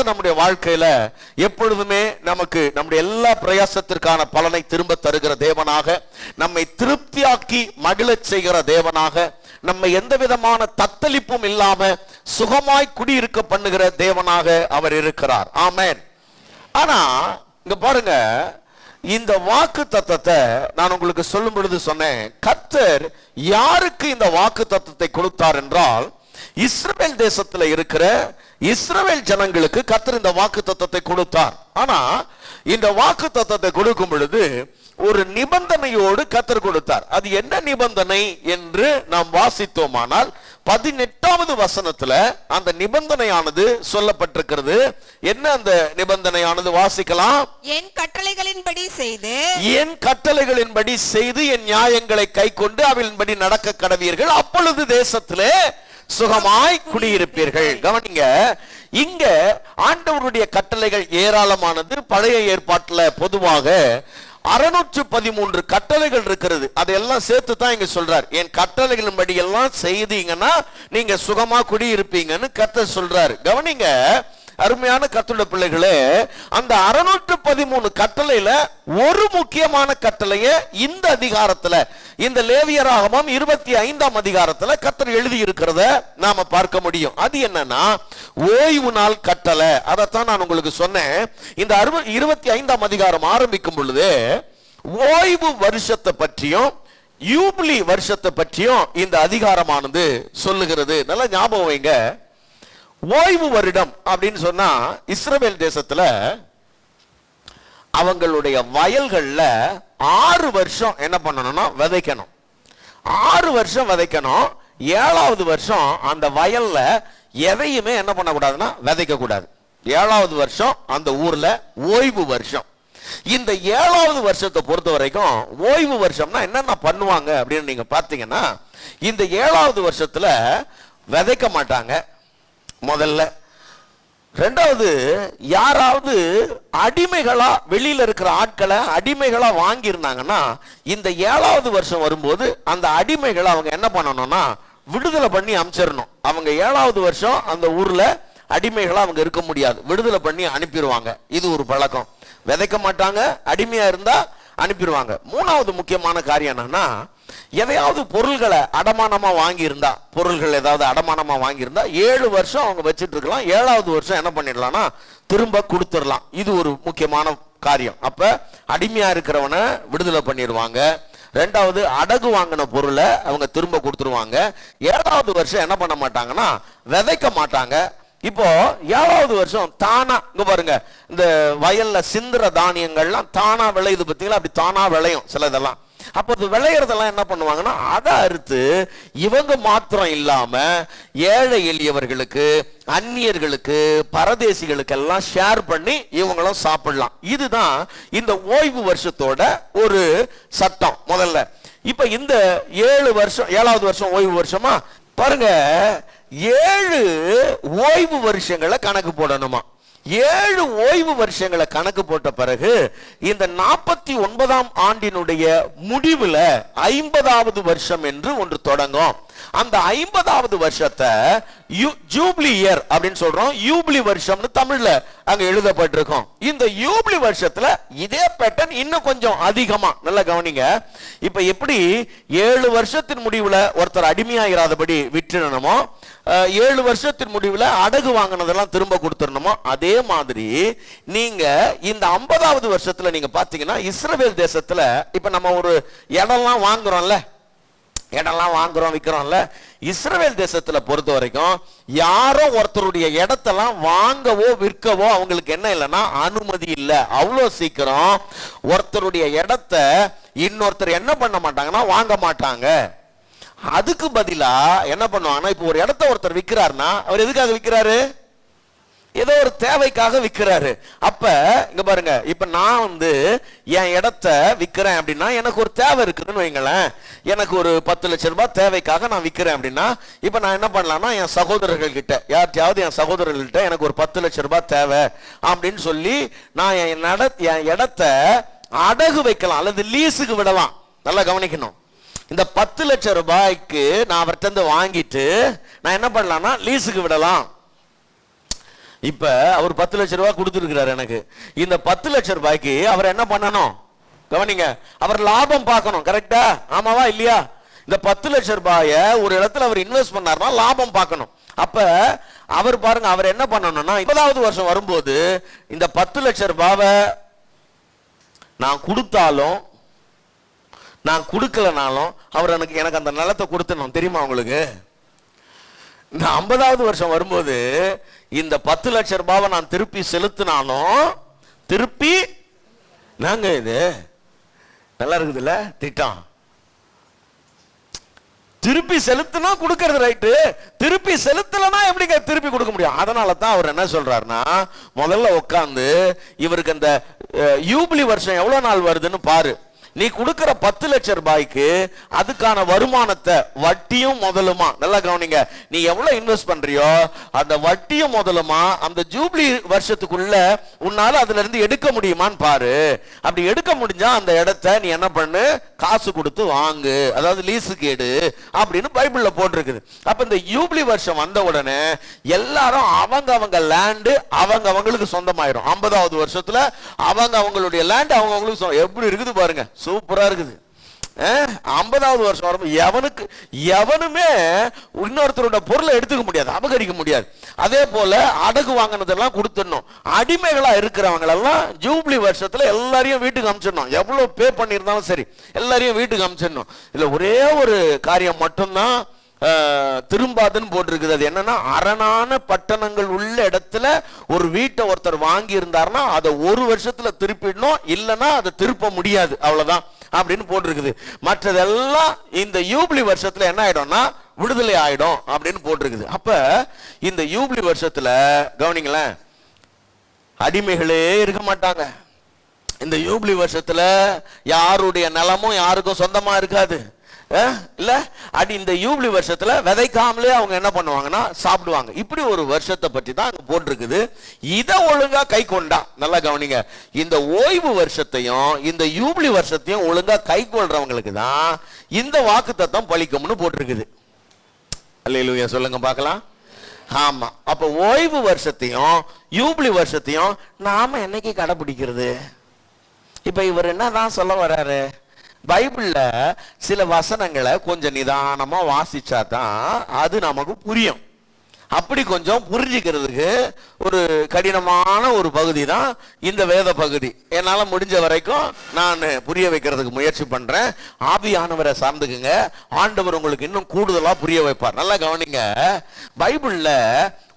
கர்த்தர் நம்முடைய வாழ்க்கையில எப்பொழுதுமே நமக்கு நம்முடைய எல்லா பிரயாசத்திற்கான பலனை திரும்ப தருகிற தேவனாக, நம்மை திருப்தியாக்கி மகிழச் செய்கிற தேவனாக, நம்ம எந்த விதமான தத்தளிப்பும் இல்லாம சுகமாய் குடியிருக்க பண்ணுகிற தேவனாக அவர் இருக்கிறார். ஆமென். ஆனா இங்க பாருங்க, இந்த வாக்கு தத்தத்தை நான் உங்களுக்கு சொல்லும் பொழுது சொன்னேன், கர்த்தர் யாருக்கு இந்த வாக்கு தத்தத்தை கொடுத்தார் என்றால், இஸ்ரவேல் தேசத்துல இருக்கிற இஸ்ரவேல் ஜனங்களுக்கு கர்த்தர் இந்த வாக்கு தத்தத்தை கொடுத்தார். ஆனா இந்த வாக்கு தத்தத்தை கொடுக்கும் பொழுது ஒரு நிபந்தனையோடு கர்த்தர் கொடுத்தார். அது என்ன நிபந்தனை என்று நாம் வாசித்தோமானால் 18வது வசனத்துல அந்த நிபந்தனையானது சொல்லப்பட்டிருக்கிறது. என்ன அந்த நிபந்தனையானது? வாசிக்கலாம். என் கட்டளைகளின்படி செய்து, என் கட்டளைகளின்படி செய்து என் நியாயங்களை கைக்கொண்டு அவைகளின்படி நடக்க கடவீர்கள், அப்பொழுது தேசத்திலே சுகமாய் குடியிருப்பீர்கள். கவனிங்க, இங்க ஆண்டவருடைய கட்டளைகள் ஏராளமானது. பழைய ஏற்பாட்டுல பொதுவாக 613 கட்டளைகள் இருக்கிறது. அதையெல்லாம் சேர்த்து தான் இங்க சொல்றார். என் கட்டளைகளின்படி எல்லாம் செய்தீங்கன்னா நீங்க சுகமா குடியிருப்பீங்கன்னு கர்த்தர் சொல்றாரு. கவனிங்க அருமையான கர்த்தருடைய பிள்ளைகளே, அந்த 613 கட்டளையில ஒரு முக்கியமான கட்டளையை இந்த அதிகாரத்துல, இந்த லேவியராகமம் 25ஆம் அதிகாரத்துல கர்த்தர் எழுதி இருக்கிறத நாம பார்க்க முடியும். அது என்னன்னா ஓய்வு நாள் கட்டளை. அதைத்தான் நான் உங்களுக்கு சொன்னேன். இந்த 25ஆம் அதிகாரம் ஆரம்பிக்கும் பொழுது ஓய்வு வருஷத்தை பற்றியும் யூபிலி வருஷத்தை பற்றியும் இந்த அதிகாரமானது சொல்லுகிறது. நல்லா ஞாபகம் வைங்க. ஓய்வு வருடம் அப்படின்னு சொன்னா இஸ்ரவேல் தேசத்துல அவங்களுடைய வயல்கள்ல 6 வருஷம் என்ன பண்ணணும்னா விதைக்கணும். 6 வருஷம் விதைக்கணும். 7வது வருஷம் அந்த வயல்ல எதையுமே என்ன பண்ணக்கூடாதுன்னா விதைக்க கூடாது. 7வது வருஷம் அந்த ஊர்ல ஓய்வு வருஷம். இந்த 7வது வருஷத்தை பொறுத்த வரைக்கும் ஓய்வு வருஷம்னா என்னென்ன பண்ணுவாங்க அப்படின்னு நீங்க பாத்தீங்கன்னா, இந்த 7வது வருஷத்துல விதைக்க மாட்டாங்க முதல்ல. 2வது, யாராவது அடிமைகளா வெளியில இருக்கிற ஆட்களை அடிமைகளா வாங்கி இருந்தாங்கன்னா இந்த 7வது வருஷம் வரும்போது அந்த அடிமைகளை அவங்க என்ன பண்ணணும்னா விடுதலை பண்ணி அனுப்பிச்சிடணும். அவங்க 7வது வருஷம் அந்த ஊர்ல அடிமைகளா அவங்க இருக்க முடியாது, விடுதலை பண்ணி அனுப்பிடுவாங்க. இது ஒரு பழக்கம். விதைக்க மாட்டாங்க, அடிமையா இருந்தா அனுப்பிடுவாங்க. 3வது முக்கியமான காரியம் என்னன்னா, எதையாவது பொருள்களை அடமானமா வாங்கி இருந்தா, பொருள்கள் ஏதாவது அடமானமா வாங்கி இருந்தா 7 வருஷம் அவங்க வச்சிட்டு இருக்கலாம். 7வது வருஷம் என்ன பண்ணிடலாம்னா திரும்ப கொடுத்துடலாம். இது ஒரு முக்கியமான காரியம். அப்ப அடிமையா இருக்கிறவனை விடுதலை பண்ணிடுவாங்க. 2வது, அடகு வாங்கின பொருளை அவங்க திரும்ப கொடுத்துருவாங்க. 7வது வருஷம் என்ன பண்ண மாட்டாங்கன்னா விதைக்க மாட்டாங்க. இப்போ 7வது வருஷம் தானா, இங்க பாருங்க, இந்த வயல்ல சிந்துற தானியங்கள்லாம் தானா விளையுது பார்த்தீங்களா? அப்படி தானா விளையும் சில இதெல்லாம். அப்போ அது விளையிறதெல்லாம் என்ன பண்ணுவாங்கன்னா அதை அறுத்து இவங்க மாத்திரம் இல்லாம ஏழை எளியவர்களுக்கு, அந்நியர்களுக்கு, பரதேசிகளுக்கு எல்லாம் ஷேர் பண்ணி இவங்களும் சாப்பிடலாம். இதுதான் இந்த ஓய்வு வருஷத்தோட ஒரு சட்டம் முதல்ல. இப்ப இந்த 7 வருஷம், 7வது வருஷம் ஓய்வு வருஷமா பாருங்க, 7 ஓய்வு வருஷங்களை கணக்கு போடணுமா. 7 ஓய்வு வருஷங்களை கணக்கு போட்ட பிறகு இந்த 49ஆம் ஆண்டினுடைய முடிவுல 50வது வருஷம் என்று ஒன்று தொடங்கும். அந்த 50வது வருஷத்தை ஜூப்ளி இயர் அப்படின்னு சொல்றோம். யூப்ளி வருஷம்னு தமிழ்ல அங்க எழுதப்பட்டிருக்கும். இந்த யூப்ளி வருஷத்துல இதே பேட்டர்ன் இன்னும் கொஞ்சம் அதிகமா. நல்லா கவனிங்க. இப்ப எப்படி 7 வருஷத்தின் முடிவுல ஒருத்தர் அடிமையாகிறாதபடி விட்டுறணுமோ, 7 வருஷத்தின் முடிவுல அடகு வாங்கினதெல்லாம் திரும்ப கொடுத்துடணுமோ, அதே மாதிரி நீங்க இந்த 50வது வருஷத்துல நீங்க பாத்தீங்கன்னா இஸ்ரவேல் தேசத்துல இப்ப நம்ம ஒரு இடம்லாம் வாங்குறோம்ல, இடம்லாம் வாங்குறோம் விற்கிறோம்ல, இஸ்ரவேல் தேசத்துல பொறுத்த வரைக்கும் யாரோ ஒருத்தருடைய இடத்தெல்லாம் வாங்கவோ விற்கவோ அவங்களுக்கு என்ன இல்லைன்னா அனுமதி இல்லை. அவ்வளோ சீக்கிரம் ஒருத்தருடைய இடத்த இன்னொருத்தர் என்ன பண்ண மாட்டாங்கன்னா வாங்க மாட்டாங்க. அதுக்கு பதிலா என்ன பண்ணுவாங்கன்னா, இப்போ ஒரு இடத்த ஒருத்தர் விற்கிறாருன்னா அவர் எதுக்காக விற்கிறாரு? ஏதோ ஒரு தேவைக்காக விற்கிறாரு. அப்ப இங்க பாருங்க, இப்ப நான் என் இடத்த விற்கிறேன் அப்படின்னா எனக்கு ஒரு தேவை இருக்குதுன்னு வைங்களேன். எனக்கு ஒரு 10 லட்சம் ரூபாய் தேவைக்காக நான் விற்கிறேன் அப்படின்னா, இப்ப நான் என்ன பண்ணலாம்னா என் சகோதரர்கள் கிட்ட, யார்ட்டையாவது என் சகோதரர்கள் கிட்ட எனக்கு ஒரு 10 லட்சம் ரூபாய் தேவை அப்படின்னு சொல்லி நான் என் இடத்த அடகு வைக்கலாம் அல்லது லீஸுக்கு விடலாம். நல்லா கவனிக்கணும். இந்த 10 லட்சம் ரூபாய்க்கு நான் அவர்கிட்ட வாங்கிட்டு நான் என்ன பண்ணலாம்னா லீஸுக்கு விடலாம். இப்ப அவர் 10 லட்சம் ரூபாய் கொடுத்துருக்கிறார் எனக்கு. இந்த 10 லட்சம் ரூபாய்க்கு அவர் என்ன பண்ணணும் கவனிங்க, அவர் லாபம் பார்க்கணும். கரெக்டா? ஆமாவா இல்லையா? இந்த 10 லட்சம் ரூபாய ஒரு இடத்துல அவர் இன்வெஸ்ட் பண்ணார்னா லாபம் பார்க்கணும். அப்ப அவர் பாருங்க, அவர் என்ன பண்ணணும்னா 20வது வருஷம் வரும்போது இந்த 10 லட்சம் ரூபாவை நான் கொடுத்தாலும் நான் கொடுக்கலனாலும் அவர் எனக்கு அந்த நிலத்தை கொடுத்துடணும். தெரியுமா உங்களுக்கு? இந்த 50வது வருஷம் வரும்போது இந்த 10 லட்சம் ரூபாவை நான் திருப்பி செலுத்தினாலும் திருப்பி நாங்க இது நல்லா இருக்குதுல்ல திட்டம். திருப்பி செலுத்தினா கொடுக்கறது ரைட்டு, திருப்பி செலுத்தலனா எப்படிங்க திருப்பி கொடுக்க முடியும்? அதனால தான் அவர் என்ன சொல்றாருன்னா, முதல்ல உட்கார்ந்து இவருக்கு அந்த யூபிலி வருஷம் எவ்வளவு நாள் வருதுன்னு பாரு. நீ கொடுக்கிற 10 லட்சம் ரூபாய்க்கு அதுக்கான வருமானத்தை வட்டியும் முதலுமா நல்லா கவனிங்க. நீ எவ்வளவு இன்வெஸ்ட் பண்றியோ அந்த வட்டியும் முதலுமா அந்த ஜூப்ளி வருஷத்துக்குள்ள உன்னால அதுல இருந்து எடுக்க முடியுமான்னு பாரு. அப்படி எடுக்க முடிஞ்சா அந்த இடத்தை நீ என்ன பண்ணு, காசு கொடுத்து வாங்கு, அதாவது லீஸுக்கு எடு அப்படின்னு பைபிள்ல போட்டிருக்குது. அப்ப இந்த யூப்ளி வருஷம் வந்த உடனே எல்லாரும் அவங்க லேண்டு அவங்களுக்கு சொந்தமாயிரும். 50வது வருஷத்துல அவங்களுடைய லேண்ட் அவங்களுக்கு எப்படி இருக்குது பாருங்க, சூப்பரா இருக்குது. 50வது வருஷம் வரும்போது எவனுமே இன்னொருத்தரோட பொருளை எடுத்துக்க முடியாது, அபகரிக்க முடியாது. அதே போல அடகு வாங்கினதெல்லாம் கொடுத்துடணும். அடிமைகளா இருக்கிறவங்க எல்லாம் ஜூப்ளி வருஷத்துல எல்லாரையும் வீட்டுக்கு அனுப்பிச்சிடணும். எவ்வளவு பே பண்ணியிருந்தாலும் சரி எல்லாரையும் வீட்டுக்கு அனுப்பிச்சிடணும். இதுல ஒரே ஒரு காரியம் மட்டும்தான் திரும்பாதுன்னு போட்டிருக்குது. அது என்னன்னா, அரணான பட்டணங்கள் உள்ள இடத்துல ஒரு வீட்டை ஒருத்தர் வாங்கி இருந்தாருன்னா அதை ஒரு வருஷத்துல திருப்பிடணும், இல்லைன்னா அதை திருப்ப முடியாது, அவ்வளவுதான் அப்படின்னு போட்டிருக்குது. மற்றதெல்லாம் இந்த யூப்ளி வருஷத்துல என்ன ஆயிடும்னா விடுதலை ஆயிடும் அப்படின்னு போட்டிருக்குது. அப்ப இந்த யூப்ளி வருஷத்துல கவனிங்களேன், அடிமைகளே இருக்க மாட்டாங்க. இந்த யூப்ளி வருஷத்துல யாருடைய நிலமும் யாருக்கும் சொந்தமா இருக்காது இல்ல. இந்த யூப்ளி வருஷத்துல விதைக்காமலே அவங்க என்ன பண்ணுவாங்கன்னா சாப்பிடுவாங்க. இப்படி ஒரு வருஷத்தை பற்றி தான் அங்க போட்டிருக்குது. இதை ஒழுங்கா கை கொண்டா நல்லா கவனிங்க, இந்த ஓய்வு வருஷத்தையும் இந்த யூப்ளி வருஷத்தையும் ஒழுங்கா கை கொள்றவங்களுக்கு தான் இந்த வாக்குத்தத்தம் பலிக்கும்னு போட்டிருக்குது. அல்லேலூயா சொல்லுங்க பார்க்கலாம். ஆமா, அப்ப ஓய்வு வருஷத்தையும் யூப்ளி வருஷத்தையும் நாம என்னைக்கு கடைபிடிக்கிறது? இப்ப இவர் என்னதான் சொல்ல வர்றாரு, பைபிள்ல சில வசனங்களை கொஞ்சம் நிதானமா வாசிச்சா தான் அது நமக்கு புரியும். அப்படி கொஞ்சம் புரிஞ்சுக்கிறதுக்கு ஒரு கடினமான ஒரு பகுதி தான் இந்த வேத பகுதி. என்னால முடிஞ்ச வரைக்கும் நான் புரிய வைக்கிறதுக்கு முயற்சி பண்றேன். ஆவியானவரை சார்ந்துக்குங்க, ஆண்டவர் உங்களுக்கு இன்னும் கூடுதலா புரிய வைப்பார். நல்லா கவனிங்க, பைபிள்ல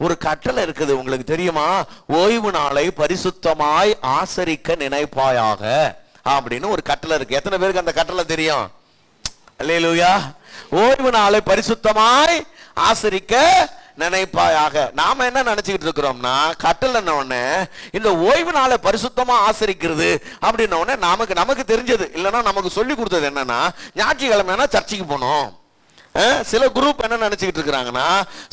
ஒரு கட்டளை இருக்குது, உங்களுக்கு தெரியுமா? ஓய்வு நாளை பரிசுத்தமாய் ஆசரிக்க நினைப்பாயாக அப்படின்னு ஒரு கட்டளை இருக்கு. எத்தனை பேருக்கு அந்த கட்டளை தெரியும்? அல்லேலூயா. ஓய்வு நாளை பரிசுத்தமாய் ஆசரிக்க நினைப்பாயாக. நாம என்ன நினைச்சுக்கிட்டு இருக்கிறோம்னா, கட்டளை உடனே இந்த ஓய்வு நாளை பரிசுத்தமா ஆசரிக்கிறது அப்படின்ன நமக்கு தெரிஞ்சது இல்லைன்னா நமக்கு சொல்லி கொடுத்தது என்னன்னா, ஞாயிற்றுக்கிழமைனா சர்ச்சைக்கு போனோம். சில குரூப் என்ன நினைச்சுக்கிட்டு இருக்கிறாங்கன்னா,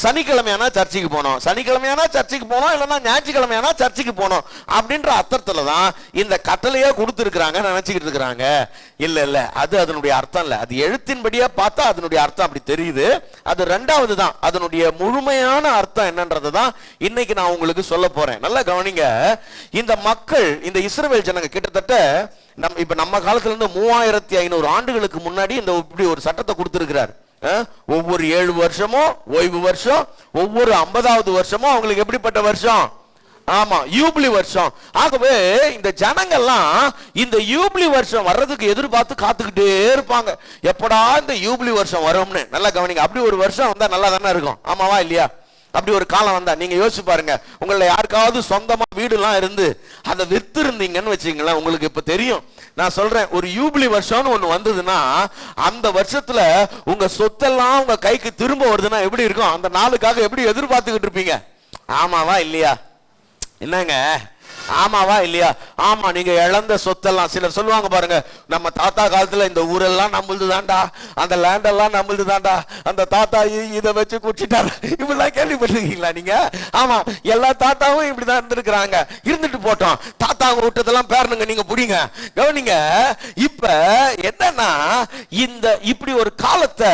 சனிக்கிழமையானா சர்ச்சைக்கு போனோம், சனிக்கிழமையானா சர்ச்சைக்கு போனோம், இல்லைன்னா ஞாயிற்றுக்கிழமையானா சர்ச்சைக்கு போனோம் அப்படின்ற அர்த்தத்துல தான் இந்த கட்டளையே கொடுத்துருக்கிறாங்க நினைச்சுக்கிட்டு இருக்கிறாங்க. இல்ல அது அதனுடைய அர்த்தம் இல்ல. அது எழுத்தின்படியே பார்த்தா அதனுடைய அர்த்தம் அப்படி தெரியுது. அது ரெண்டாவது தான். அதனுடைய முழுமையான அர்த்தம் என்னன்றது தான் இன்னைக்கு நான் உங்களுக்கு சொல்ல போறேன். நல்லா கவனிங்க, இந்த மக்கள், இந்த இஸ்ரவேல் ஜனங்க கிட்டத்தட்ட நம்ம காலத்துல இருந்து 3500 ஆண்டுகளுக்கு முன்னாடி இந்த இப்படி ஒரு சட்டத்தை கொடுத்திருக்கிறார். ஒவ்வொரு 7 வருஷமும் ஓய்வு வருஷம், ஒவ்வொரு 50வது வருஷமும் அவங்களுக்கு எப்படிப்பட்ட வருஷம்? ஆமா, யூப்ளி வருஷம். ஆகவே இந்த ஜனங்கள்லாம் இந்த யூப்ளி வருஷம் வர்றதுக்கு எதிர்பார்த்து காத்துக்கிட்டே இருப்பாங்க, எப்படா இந்த யூப்ளி வருஷம் வரும்னு. நல்லா கவனிங்க, அப்படி ஒரு வருஷம் வந்தா நல்லா தானே இருக்கும், ஆமாவா இல்லையா? அப்படி ஒரு காலம் வந்தா நீங்க யோசிச்சு பாருங்க, உங்களை யாருக்காவது சொந்தமா வீடுலாம் இருந்து அதை வித்து இருந்தீங்கன்னு வச்சுங்களேன், உங்களுக்கு இப்ப தெரியும். நான் சொல்றேன், ஒரு யூப்ளி வருஷம்னு ஒண்ணு வந்ததுன்னா அந்த வருஷத்துல உங்க சொத்தெல்லாம் உங்க கைக்கு திரும்ப வருதுன்னா எப்படி இருக்கும்? அந்த நாளுக்காக எப்படி எதிர்பார்த்துக்கிட்டு இருப்பீங்க, ஆமாவா இல்லையா? என்னங்க, ஆமாவா இல்லையா? ஆமா, நீங்க இழந்த சொத்தெல்லாம் சிலர் சொல்லுவாங்க பாருங்க, நம்ம தாத்தா காலத்துல இந்த ஊரெல்லாம் நம்மளுது தான்டா, அந்த லேண்ட் எல்லாம் நம்மளுது தான்டா, அந்த தாத்தா இதை வச்சு குடிச்சிட்டாரு, இப்படிலாம் கேள்விப்பட்டிருக்கீங்களா நீங்க? ஆமா, எல்லா தாத்தாவும் இப்படிதான் இருந்திருக்கிறாங்க. இருந்துட்டு போட்டோம், தாத்தாங்க விட்டதெல்லாம் பேரனுங்க நீங்க புடிங்க. கவனிங்க, இப்ப என்னன்னா இந்த இப்படி ஒரு காலத்தை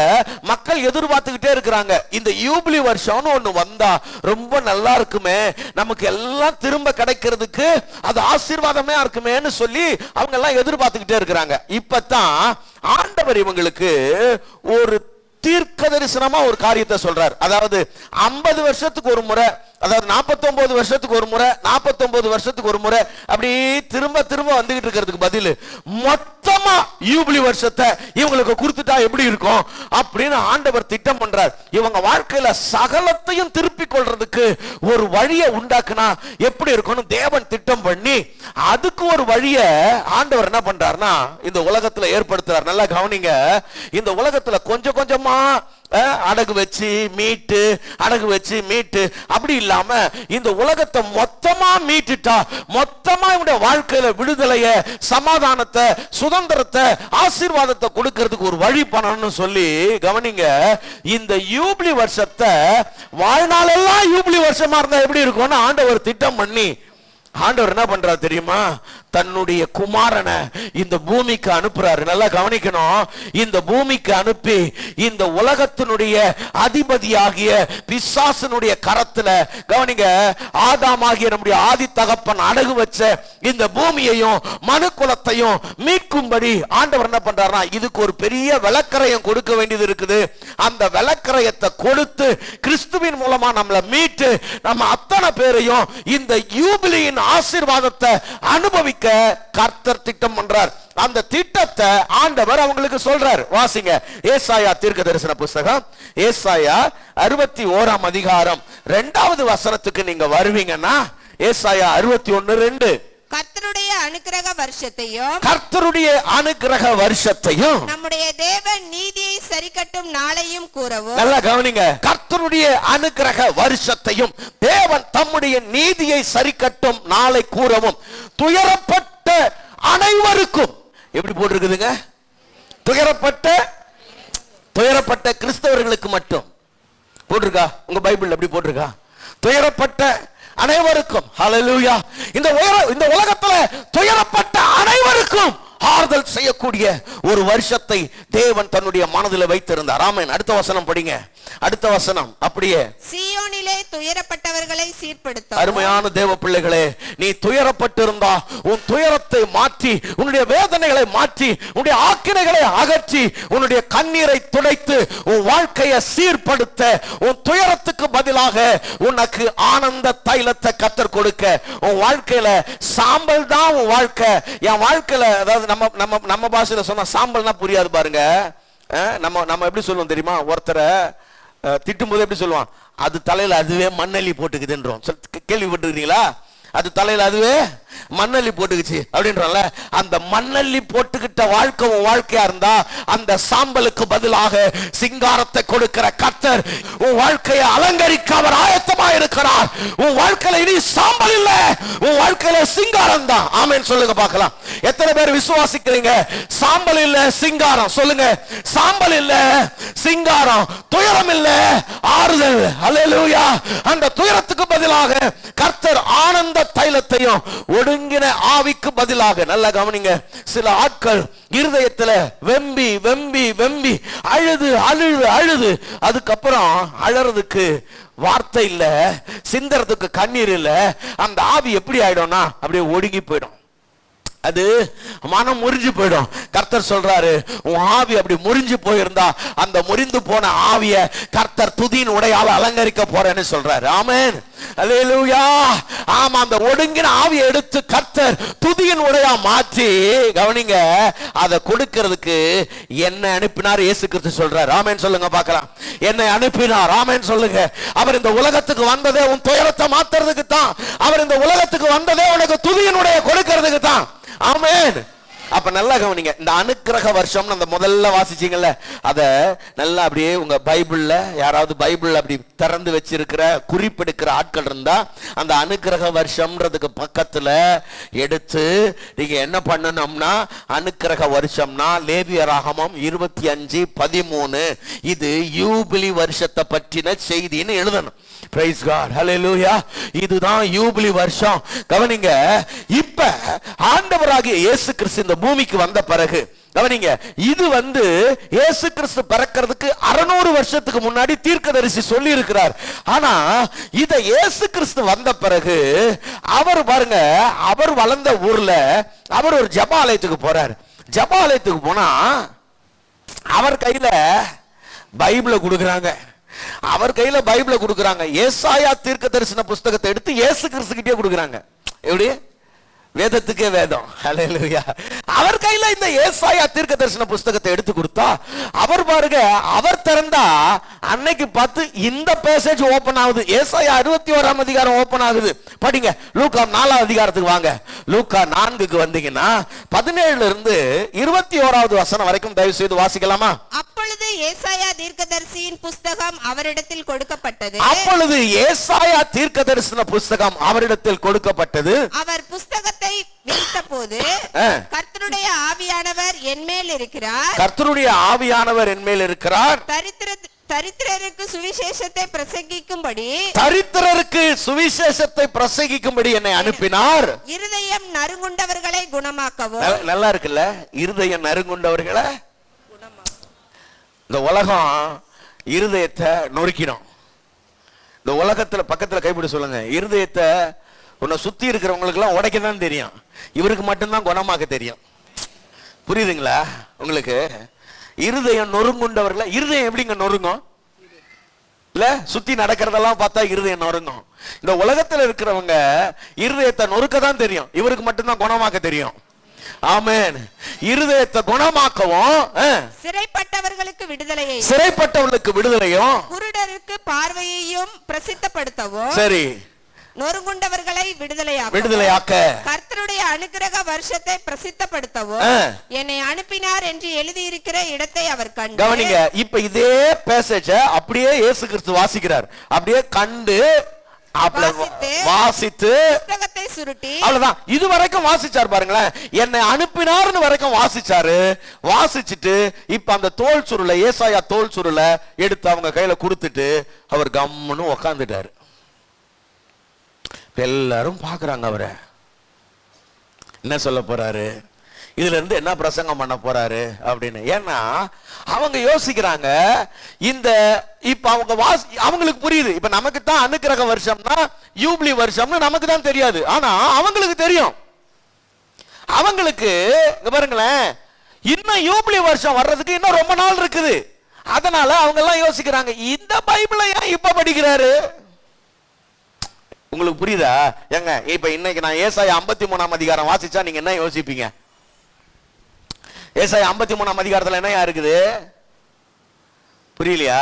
மக்கள் எதிர்பார்த்துக்கிட்டே இருக்கிறாங்க. இந்த யூபிலி வருஷம்னு ஒண்ணு வந்தா ரொம்ப நல்லா இருக்குமே, நமக்கு எல்லாம் திரும்ப கிடைக்கிறதுக்கு அது ஆசீர்வாதமே இருக்குமேன்னு சொல்லி அவங்க எல்லாம் எதிர்பார்த்துக்கிட்டே இருக்கிறாங்க. இப்பதான் ஆண்டவர் இவங்களுக்கு ஒரு தீர்க்க தரிசனமா ஒரு காரியத்தை சொல்றார். அதாவது 50 வருஷத்துக்கு ஒரு முறை, அதாவது 49 வருஷத்துக்கு ஒரு முறை, 49 வருஷத்துக்கு ஒரு முறை அப்படி திரும்ப திரும்ப வந்துகிட்டு இருக்கிறதுக்கு பதில் மொத்தமா யூபிலி வருஷத்தை இவங்களுக்கு கொடுத்துட்டா எப்படி இருக்கும் அப்படின்னு ஆண்டவர் திட்டம் பண்றார். இவங்க வாழ்க்கையில சகலத்தையும் திருப்பி கொள்றதுக்கு ஒரு வழியை உண்டாக்குனா எப்படி இருக்கும்னு தேவன் திட்டம் பண்ணி அதுக்கு ஒரு வழியை ஆண்டவர் என்ன பண்றாருன்னா இந்த உலகத்துல ஏற்படுத்துறார். நல்லா கவனிங்க, இந்த உலகத்துல கொஞ்சம் கொஞ்சமா அடகு வச்சு மீட்டு, அடகு வச்சு மீட்டு, அப்படி இல்லாம இந்த உலகத்தை மொத்தமா மீட்டுட்டா மொத்தமா இவனுடைய வாழ்க்கையில விடுதலைய, சமாதானத்தை, சுதந்திரத்தை, ஆசீர்வாதத்தை கொடுக்கிறதுக்கு ஒரு வழி பண்ணணும்னு சொல்லி கவனிங்க, இந்த யூபிலி வருஷத்தை வாழ்நாளெல்லாம் யூபிலி வருஷமா இருந்தா எப்படி இருக்கும்னு ஆண்டவர் திட்டம் பண்ணி ஆண்டவர் என்ன பண்றாரு தெரியுமா? தன்னுடைய குமாரனை இந்த பூமிக்கு அனுப்புறாரு. நல்லா கவனிக்கணும், இந்த பூமிக்கு அனுப்பி இந்த உலகத்தினுடைய அதிபதியாகிய பிசாசனுடைய கரத்துல, கவனிங்க, ஆதாமாகிய நம்முடைய ஆதி தகப்பன் அடகு வச்ச இந்த பூமியையும் மனு குலத்தையும் மீட்கும்படி ஆண்டவர் என்ன பண்றாருன்னா இதுக்கு ஒரு பெரிய விளக்கரையம் கொடுக்க வேண்டியது இருக்குது. அந்த விளக்கரையத்தை கொடுத்து கிறிஸ்துவின் மூலமா நம்மளை மீட்டு நம்ம அத்தனை பேரையும் இந்த யூபிலியின் ஆசீர்வாதத்தை அனுபவிக்க கர்த்தர் திட்டம் பண்றார். அந்த திட்டத்தை ஆண்டவர் அவங்களுக்கு சொல்றார். வாசிங்க, ஏசாயா தீர்க்க தரிசன புத்தகம், ஏசாயா 61ஆம் அதிகாரம் 2வது வசனத்துக்கு நீங்க வருவீங்கன்னா, ஏசாயா 61:2, கர்த்தருடைய அனுக்கிரக வருஷத்தையும், கர்த்தருடைய அனுக்கிரக வருஷத்தையும், நம்முடைய தேவன் நீதியை சரிக்கட்டும் நாளையும் கூறவும். நல்லா கவனிங்க, கர்த்தருடைய அனுக்கிரக வருஷத்தையும் தேவன் தம்முடைய நீதியை சரிக்கட்டும் நாளை கூறவும், துயரப்பட்ட அனைவருக்கும். எப்படி போட்டிருக்குதுங்க? துயரப்பட்ட கிறிஸ்தவர்களுக்கு மட்டும் போட்டிருக்கா? உங்க பைபிள் எப்படி போட்டிருக்கா? துயரப்பட்ட அனைவருக்கும். ஹல்லேலூயா. இந்த உலகத்துல துயரப்பட்ட அனைவருக்கும் ஆறுதல் செய்யக்கூடிய ஒரு வருஷத்தை தேவன் தன்னுடைய மனதில் வைத்திருந்தார். ஆமென். அடுத்த வசனம் படிங்க. அடுத்த வசனம் அப்படியே, சீயோனிலே துயரப்பட்டவர்களை சீர்படுத்தும். அருமையான தேவ பிள்ளைகளே, நீ துயரப்பட்டிருந்தா உன் துயரத்தை மாற்றி, உன்னுடைய வேதனைகளை மாற்றி, உன்னுடைய ஆக்கினைகளை அகற்றி, உன்னுடைய கண்ணீரை துடைத்து உன் வாழ்க்கையை சீர்படுத்த, உன் துயரத்துக்கு பதிலாக உனக்கு ஆனந்த தைலத்தை கர்த்தர் கொடுக்க, உன் வாழ்க்கையில சாம்பல் தான் உன் வாழ்க்கை. என் வாழ்க்கையில, அதாவது நம்ம பாஷையில சொன்னா சாம்பல்னா புரியாது பாருங்க. நம்ம எப்படி சொல்லுவோம் தெரியுமா? ஒருத்தரை திட்டும் போது எப்படி சொல்லுவான்? அது தலையில அதுவே மண்ணள்ளி போட்டுக்குதுன்றோம். கேள்விப்பட்டிருக்கீங்களா? அது தலையில அதுவே மண்ணள்ளி போட்டுக்குச்சு அப்படின்றல. அந்த மண்ணள்ளி போட்டுக்கிட்ட வாழ்க்கை உன் வாழ்க்கையா இருந்தா அந்த சாம்பலுக்கு பதிலாக சிங்காரத்தை கொடுக்கிற கர்த்தர் உன் வாழ்க்கையை அலங்கரிக்க அவர் ஆயத்தமா இருக்கிறார். உன் வாழ்க்கையில இனி சாம்பல் இல்ல, உன் வாழ்க்கையில சிங்காரம் தான். ஆமென் சொல்லுங்க பார்க்கலாம். எத்தனை பேர் விசுவாசிக்கிறீங்க? சாம்பல் இல்ல சிங்காரம். சொல்லுங்க, சாம்பல் இல்ல சிங்காரம், துயரம் இல்ல ஆறுதல். ஹல்லேலூயா. அந்த துயரத்துக்கு பதிலாக கர்த்தர் ஆனந்த தைலத்தையும் ஒடுங்கின ஆவிக்கு பதிலாக, நல்லா கவனிங்க, சில ஆட்கள் இருதயத்துல வெம்பி வெம்பி வெம்பி அழுது அழுது அழுது அதுக்கப்புறம் அழறதுக்கு வார்த்தை இல்ல, சிந்தறதுக்கு கண்ணீர் இல்ல, அந்த ஆவி எப்படி ஆயிடும்னா அப்படியே ஒடுங்கி போயிடும். அது மனம் முறிஞ்சு போயிடும். கர்த்தர் சொல்றாரு, உன் ஆவி அப்படி முறிஞ்சு போயிருந்தா அந்த முறிந்து போன ஆவிய கர்த்தர் துதியின் உடையால அலங்கரிக்க போறேன்னு சொல்றாரு. ஆமென். அல்லேலூயா. ஆமா, அந்த ஒடுங்கின ஆவியை எடுத்து கர்த்தர் துதியின் உடையா மாற்றி, கவனிங்க, அதை கொடுக்கிறதுக்கு என்னை அனுப்பினார் இயேசு கிறிஸ்து சொல்றாரு. ஆமென் சொல்லுங்க பார்க்கலாம். என்னை அனுப்பினார். ஆமென் சொல்லுங்க. அவர் இந்த உலகத்துக்கு வந்ததே உன் துயரத்தை மாத்துறதுக்கு தான். அவர் இந்த உலகத்துக்கு வந்ததே உனக்கு துதியின் உடைய கொடுக்கிறதுக்கு தான். ஆமென். அப்ப நல்லா கவனிங்க, இந்த அனுக்கிரக வருஷம் அந்த முதல்ல வாசிச்சீங்கல்ல, அத நல்லா அப்படியே உங்க பைபிள்ல யாராவது பைபிள் அப்படி திறந்து வச்சிருக்கிற குறிப்பெடுக்கிற ஆட்கள் இருந்தா அந்த அனுக்கிரக வருஷம்ன்றதுக்கு பக்கத்துல எடுத்து நீங்க என்ன பண்ணணும்னா, அனுக்கிரக வருஷம்னா லேவியராகமம் 25:13 இது யூபிலி வருஷத்தை பற்றின செய்தின்னு எழுதணும். Praise God, hallelujah. இதுதான் யூபிலி வருஷம். கவனிங்க, இப்ப ஆண்டவராகிய இயேசு கிறிஸ்து இந்த பூமிக்கு வந்த பிறகு கவனிங்க, இது இயேசு கிறிஸ்து பிறக்கிறதுக்கு 600 வருஷத்துக்கு முன்னாடி தீர்க்கதரிசி சொல்லி இருக்கிறார். ஆனா இத இயேசு கிறிஸ்து வந்த பிறகு அவர் பாருங்க, அவர் வளர்ந்த ஊர்ல அவர் ஒரு ஜெபாலயத்துக்கு போறார். ஜெபாலயத்துக்கு போனா அவர் கையில பைபிளை கொடுக்குறாங்க. அவர் கையில பைபிளை கொடுக்குறாங்க. ஏசாயா தீர்க்க தரிசன புஸ்தகத்தை எடுத்து இயேசு கிறிஸ்து கிட்டே கொடுக்குறாங்க. எப்படி? வேதத்துக்கே வேதம். ஹல்லேலூயா. அவர் கையில இந்த ஏசாயா தீர்க்க தரிசன புஸ்தகத்தை எடுத்து கொடுத்தா அவர் பாருங்க, அவர் திறந்தா அன்னைக்கு பார்த்து இந்த பேசேஜ் ஓபன் ஆகுது. ஏசாயா 61ஆம் அதிகாரம் ஓபன் ஆகுது. படிங்க, லூக்கா 4ஆம் அதிகாரத்துக்கு வாங்க. லூக்கா 4க்கு வந்தீங்கன்னா 17 இருந்து 21வது வசனம் வரைக்கும் தயவு செய்து வாசிக்கலாமா? அப்பொழுது ஏசாயா தீர்க்கதரிசியின் புஸ்தகம் அவரிடத்தில் கொடுக்கப்பட்டது. அப்பொழுது ஏசாயா தீர்க்கதரிசன புஸ்தகம் அவரிடத்தில் கொடுக்கப்பட்டது. அவர் புஸ்தகத்தை விரித்தபோது கர்த்தருடைய ஆவியானவர் என்மேல் இருக்கிறார். கர்த்தருடைய ஆவியானவர் என்மேல் இருக்கிறார். தரித்திரருக்கு சுவிசேஷத்தை பிரசங்கிக்கும்படி, தரித்திரருக்கு சுவிசேஷத்தை பிரசங்கிக்கும்படி என்னை அனுப்பினார். இருதயம் நறுங்குண்டவர்களை குணமாக்கவும். நல்லா இருக்குல்ல, இருதயம் நறுங்குண்டவர்களை. இந்த உலகம் இருதயத்தை நொறுக்கிடும். இந்த உலகத்துல பக்கத்துல கைப்பிடி சொல்லுங்க, இருதயத்தை உன்னை சுத்தி இருக்கிறவங்களுக்கு எல்லாம் உடைக்க தான் தெரியும், இவருக்கு மட்டும்தான் குணமாக்க தெரியும். புரியுதுங்களா உங்களுக்கு? இருதயம் நொறுங்குண்டவர்களை. இருதயம் எப்படிங்க நொறுங்கும்? இல்ல, சுத்தி நடக்கிறதெல்லாம் பார்த்தா இருதயம் நொறுங்கும். இந்த உலகத்துல இருக்கிறவங்க இருதயத்தை நொறுக்க தான் தெரியும், இவருக்கு மட்டும்தான் குணமாக்க தெரியும். ஆமென். இருதயத்தை குணமாக்கவும், சிறைப்பட்டவர்களுக்கு விடுதலையை, சிறைப்பட்டவர்களுக்கு விடுதலையும், குருடருக்கு பார்வையையும் பிரசித்தப்படுத்தவும், சரி, நொறுங்குண்டவர்களை விடுதலையாக்க, கர்த்தருடைய அனுக்கிரக வருஷத்தை பிரசித்தப்படுத்தவும் என்னை அனுப்பினார் என்று எழுதியிருக்கிற இடத்தை அவர் கண்டு. கவனிங்க, இப்ப இதே பேசேஜ் அப்படியே இயேசு கிறிஸ்து வாசிக்கிறார். அப்படியே கண்டு வாசித்து புத்தகத்தை சுருட்டி, அவ்வளவுதான். இது வரைக்கும் வாசிச்சார் பாருங்களேன், என்னை அனுப்பினார்னு வரைக்கும் வாசிச்சாரு. வாசிச்சுட்டு இப்ப அந்த தோல் சுருளை, ஏசாயா தோல் சுருளை எடுத்து அவங்க கையில கொடுத்துட்டு அவர் கம்முன்னு உக்காந்துட்டாரு. எல்லாரும் பாக்குறாங்க அவரை. என்ன சொல்ல போறாரு, இதுல இருந்து என்ன பிரசங்கம் பண்ண போறாரு அப்படின்னு. ஏன்னா அவங்க யோசிக்கிறாங்க, இந்த இப்ப அவங்க அவங்களுக்கு புரியுது. இப்ப நமக்கு தான் அனுக்கிரக வருஷம்னா யூபிலி வருஷம்னு நமக்கு தான் தெரியாது, ஆனா அவங்களுக்கு தெரியும். அவங்களுக்கு இங்க பாருங்களேன், இன்னும் யூபிலி வருஷம் வர்றதுக்கு இன்னும் ரொம்ப நாள் இருக்குது. அதனால அவங்க எல்லாம் யோசிக்கிறாங்க, இந்த பைபிளை ஏன் இப்ப படிக்கிறாரு? உங்களுக்கு புரியுதா? ஏங்க இப்ப இன்னைக்கு நான் ஏசாயா 53ஆம் அதிகாரம் வாசிச்சா நீங்க என்ன யோசிப்பீங்க? ஏசாயா 53ஆம் அதிகாரத்துல என்ன இருக்குது? புரியலையா?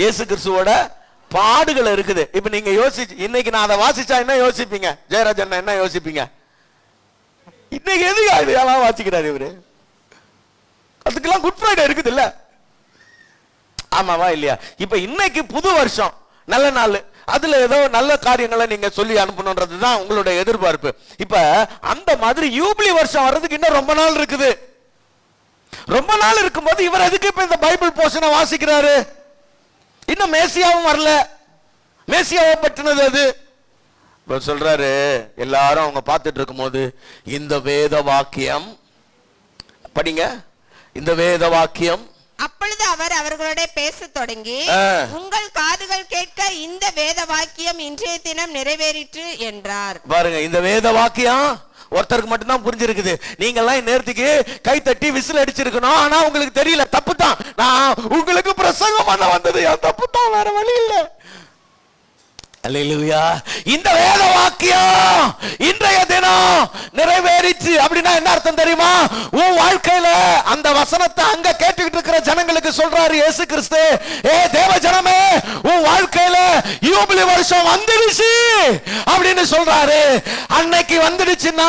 இயேசு கிறிஸ்துவோட பாடுகள் இருக்குது. இப்ப நீங்க இன்னைக்கு நான் அதை வாசிச்சா என்ன யோசிப்பீங்க? ஜெயராஜன் என்ன யோசிப்பீங்க? இன்னைக்கு எதுக்கு இதெல்லாம் வாசிக்கிறாரு இவரு? அதுக்கெல்லாம் குட் ஃப்ரைடே இருக்குது இல்ல? ஆமாவா இல்லையா? இப்ப இன்னைக்கு புது வருஷம், நல்ல நாள், அதுல ஏதோ நல்ல காரியங்களை நீங்க சொல்லி அனுப்பணும்ன்றதுதான் உங்களுடைய எதிர்பார்ப்பு. இப்ப அந்த மாதிரி யூபிலி வருஷம் வர்றதுக்கு இன்னும் ரொம்ப நாள் இருக்குது. ரொம்ப நாள் இருக்கும்போது இவர் எதுக்கு இப்ப இந்த பைபிள் போர்ஷனை வாசிக்கிறாரு? இன்னும் மேசியாவும் வரல. மேசியாவை பற்றினது அது சொல்றாரு. எல்லாரும் அவங்க பார்த்துட்டு இருக்கும் போது இந்த வேத வாக்கியம் படிங்க, இந்த வேத வாக்கியம். அப்பொழுது அவர் அவர்களோட பேச தொடங்கி, உங்கள் காதுகள் கேட்க இந்த வேத வாக்கியம் இன்றைய தினம் நிறைவேறிற்று என்றார். பாருங்க, இந்த வேத வாக்கியம் ஒருத்தருக்கு மட்டும்தான் புரிஞ்சிருக்குது. நீங்க எல்லாம் நேரத்துக்கு கை தட்டி விசில் அடிச்சிருக்கணும், ஆனா உங்களுக்கு தெரியல. தப்பு தான், நான் உங்களுக்கு பிரசங்கம் பண்ண வந்தது என் தப்பு தான், வேற வழி இல்ல. அல்லேலூயா. இந்த வேத வாக்கியம் இன்றைய தினம் நிறைவேறிச்சு அப்படின்னா என்ன அர்த்தம் தெரியுமா? உன் வாழ்க்கையில அந்த வசனத்தை அங்க கேட்டுக்கிட்டு இருக்கிற ஜனங்களுக்கு சொல்றாரு இயேசு கிறிஸ்து, ஏ தேவ ஜனமே, உன் வாழ்க்கையில யூபிலி வருஷம் வந்துடுச்சு அப்படின்னு சொல்றாரு. அன்னைக்கு வந்துடுச்சுன்னா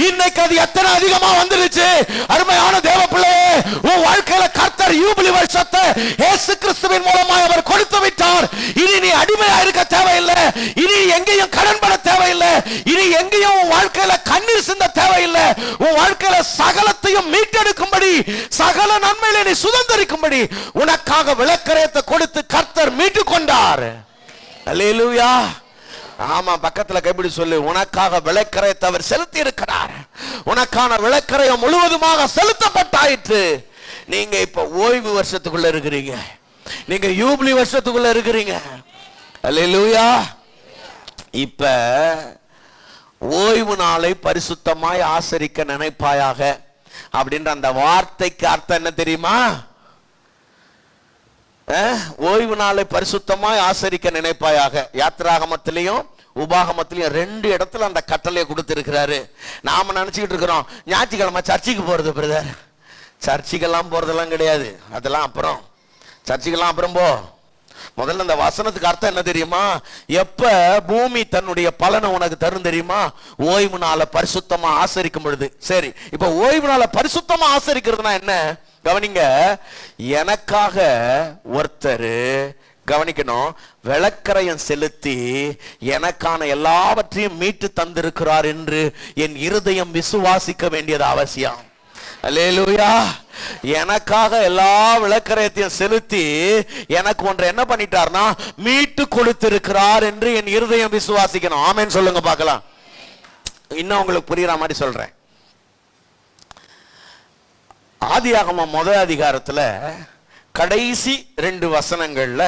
இன்னைக்கு அது எத்தனை அதிகமா வந்துடுச்சு. அருமையான தேவ பிள்ளையே, உன் வாழ்க்கையில கர்த்தர் யூபிலி வருஷத்தை இயேசு கிறிஸ்துவின் மூலமாக அவர் கொடுத்து விட்டார். இனி நீ அடிமையா இருக்க தேவையில்லை, இனி எங்கேயும் கடன் பட தேவையில்லை, இனி எங்கேயும் உன் வாழ்க்கையில கண்ணீர் சிந்த தேவையில்லை. உன் வாழ்க்கையில சகலத்தையும் மீட்டெடுக்கும்படி, சகல நன்மையில நீ சுதந்திரிக்கும்படி உனக்காக விளக்கரையத்தை கொடுத்து கர்த்தர் மீட்டு கொண்டார். அல்லேலூயா. ஆமா, பக்கத்துல கைப்பிடி சொல்லு, உனக்காக விளக்கரையத்தை அவர் செலுத்தி இருக்கிறார். உனக்கான விளக்கரையம் முழுவதுமாக செலுத்தப்பட்டாயிற்று. நீங்க இப்ப ஓய்வு வருஷத்துக்குள்ள இருக்கிறீங்க, நீங்க யூபிலி வருஷத்துக்குள்ள இருக்கிறீங்க. அல்லேலூயா. இப்ப ஓய்வு நாளை பரிசுத்தமாய் ஆசரிக்க நினைப்பாயாக அப்படின்ற அந்த வார்த்தைக்கு அர்த்தம் என்ன தெரியுமா? ஓய்வு நாளை பரிசுத்தமாய் ஆசரிக்க நினைப்பாயாக. யாத்திராகமத்திலையும் உபாகமத்திலையும் 2 இடத்துல அந்த கட்டளையை கொடுத்திருக்கிறாரு. நாம நினைச்சுக்கிட்டு இருக்கிறோம் ஞாயிற்றுக்கிழமை சர்ச்சுக்கு போறது பிரதர். சர்ச்சுக்கெல்லாம் போறதெல்லாம் கிடையாது, அதெல்லாம் அப்புறம். சர்ச்சுக்கெல்லாம் அப்புறம் போ. முதல்ல இந்த வசனத்துக்கு அர்த்தம் என்ன தெரியுமா? எப்ப பூமி தன்னுடைய பலனை உனக்கு தரும் தெரியுமா? ஓய்வு நாளை பரிசுத்தமா ஆசரிக்கும் பொழுது. சரி, இப்ப ஓய்வு நாளை பரிசுத்தமா ஆசரிக்கிறதுனா என்ன? கவனிங்க, எனக்காக ஒருத்தர் கவனிக்கணும், விளக்கரையம் செலுத்தி எனக்கான எல்லாவற்றையும் மீட்டு தந்திருக்கிறார் என்று என் இருதயம் விசுவாசிக்க வேண்டியது அவசியம். அல்லேலூயா. எனக்காக எல்லா விளக்கரையத்தையும் செலுத்தி எனக்கு ஒன்று என்ன பண்ணிட்டார்னா மீட்டு கொடுத்திருக்கிறார் என்று என் இருதயம் விசுவாசிக்கணும். ஆமென் சொல்லுங்க பார்க்கலாம். இன்னும் உங்களுக்கு புரியுற மாதிரி சொல்றேன். ஆதியாகமம் முதல் அதிகாரத்துல கடைசி 2 வசனங்கள்ல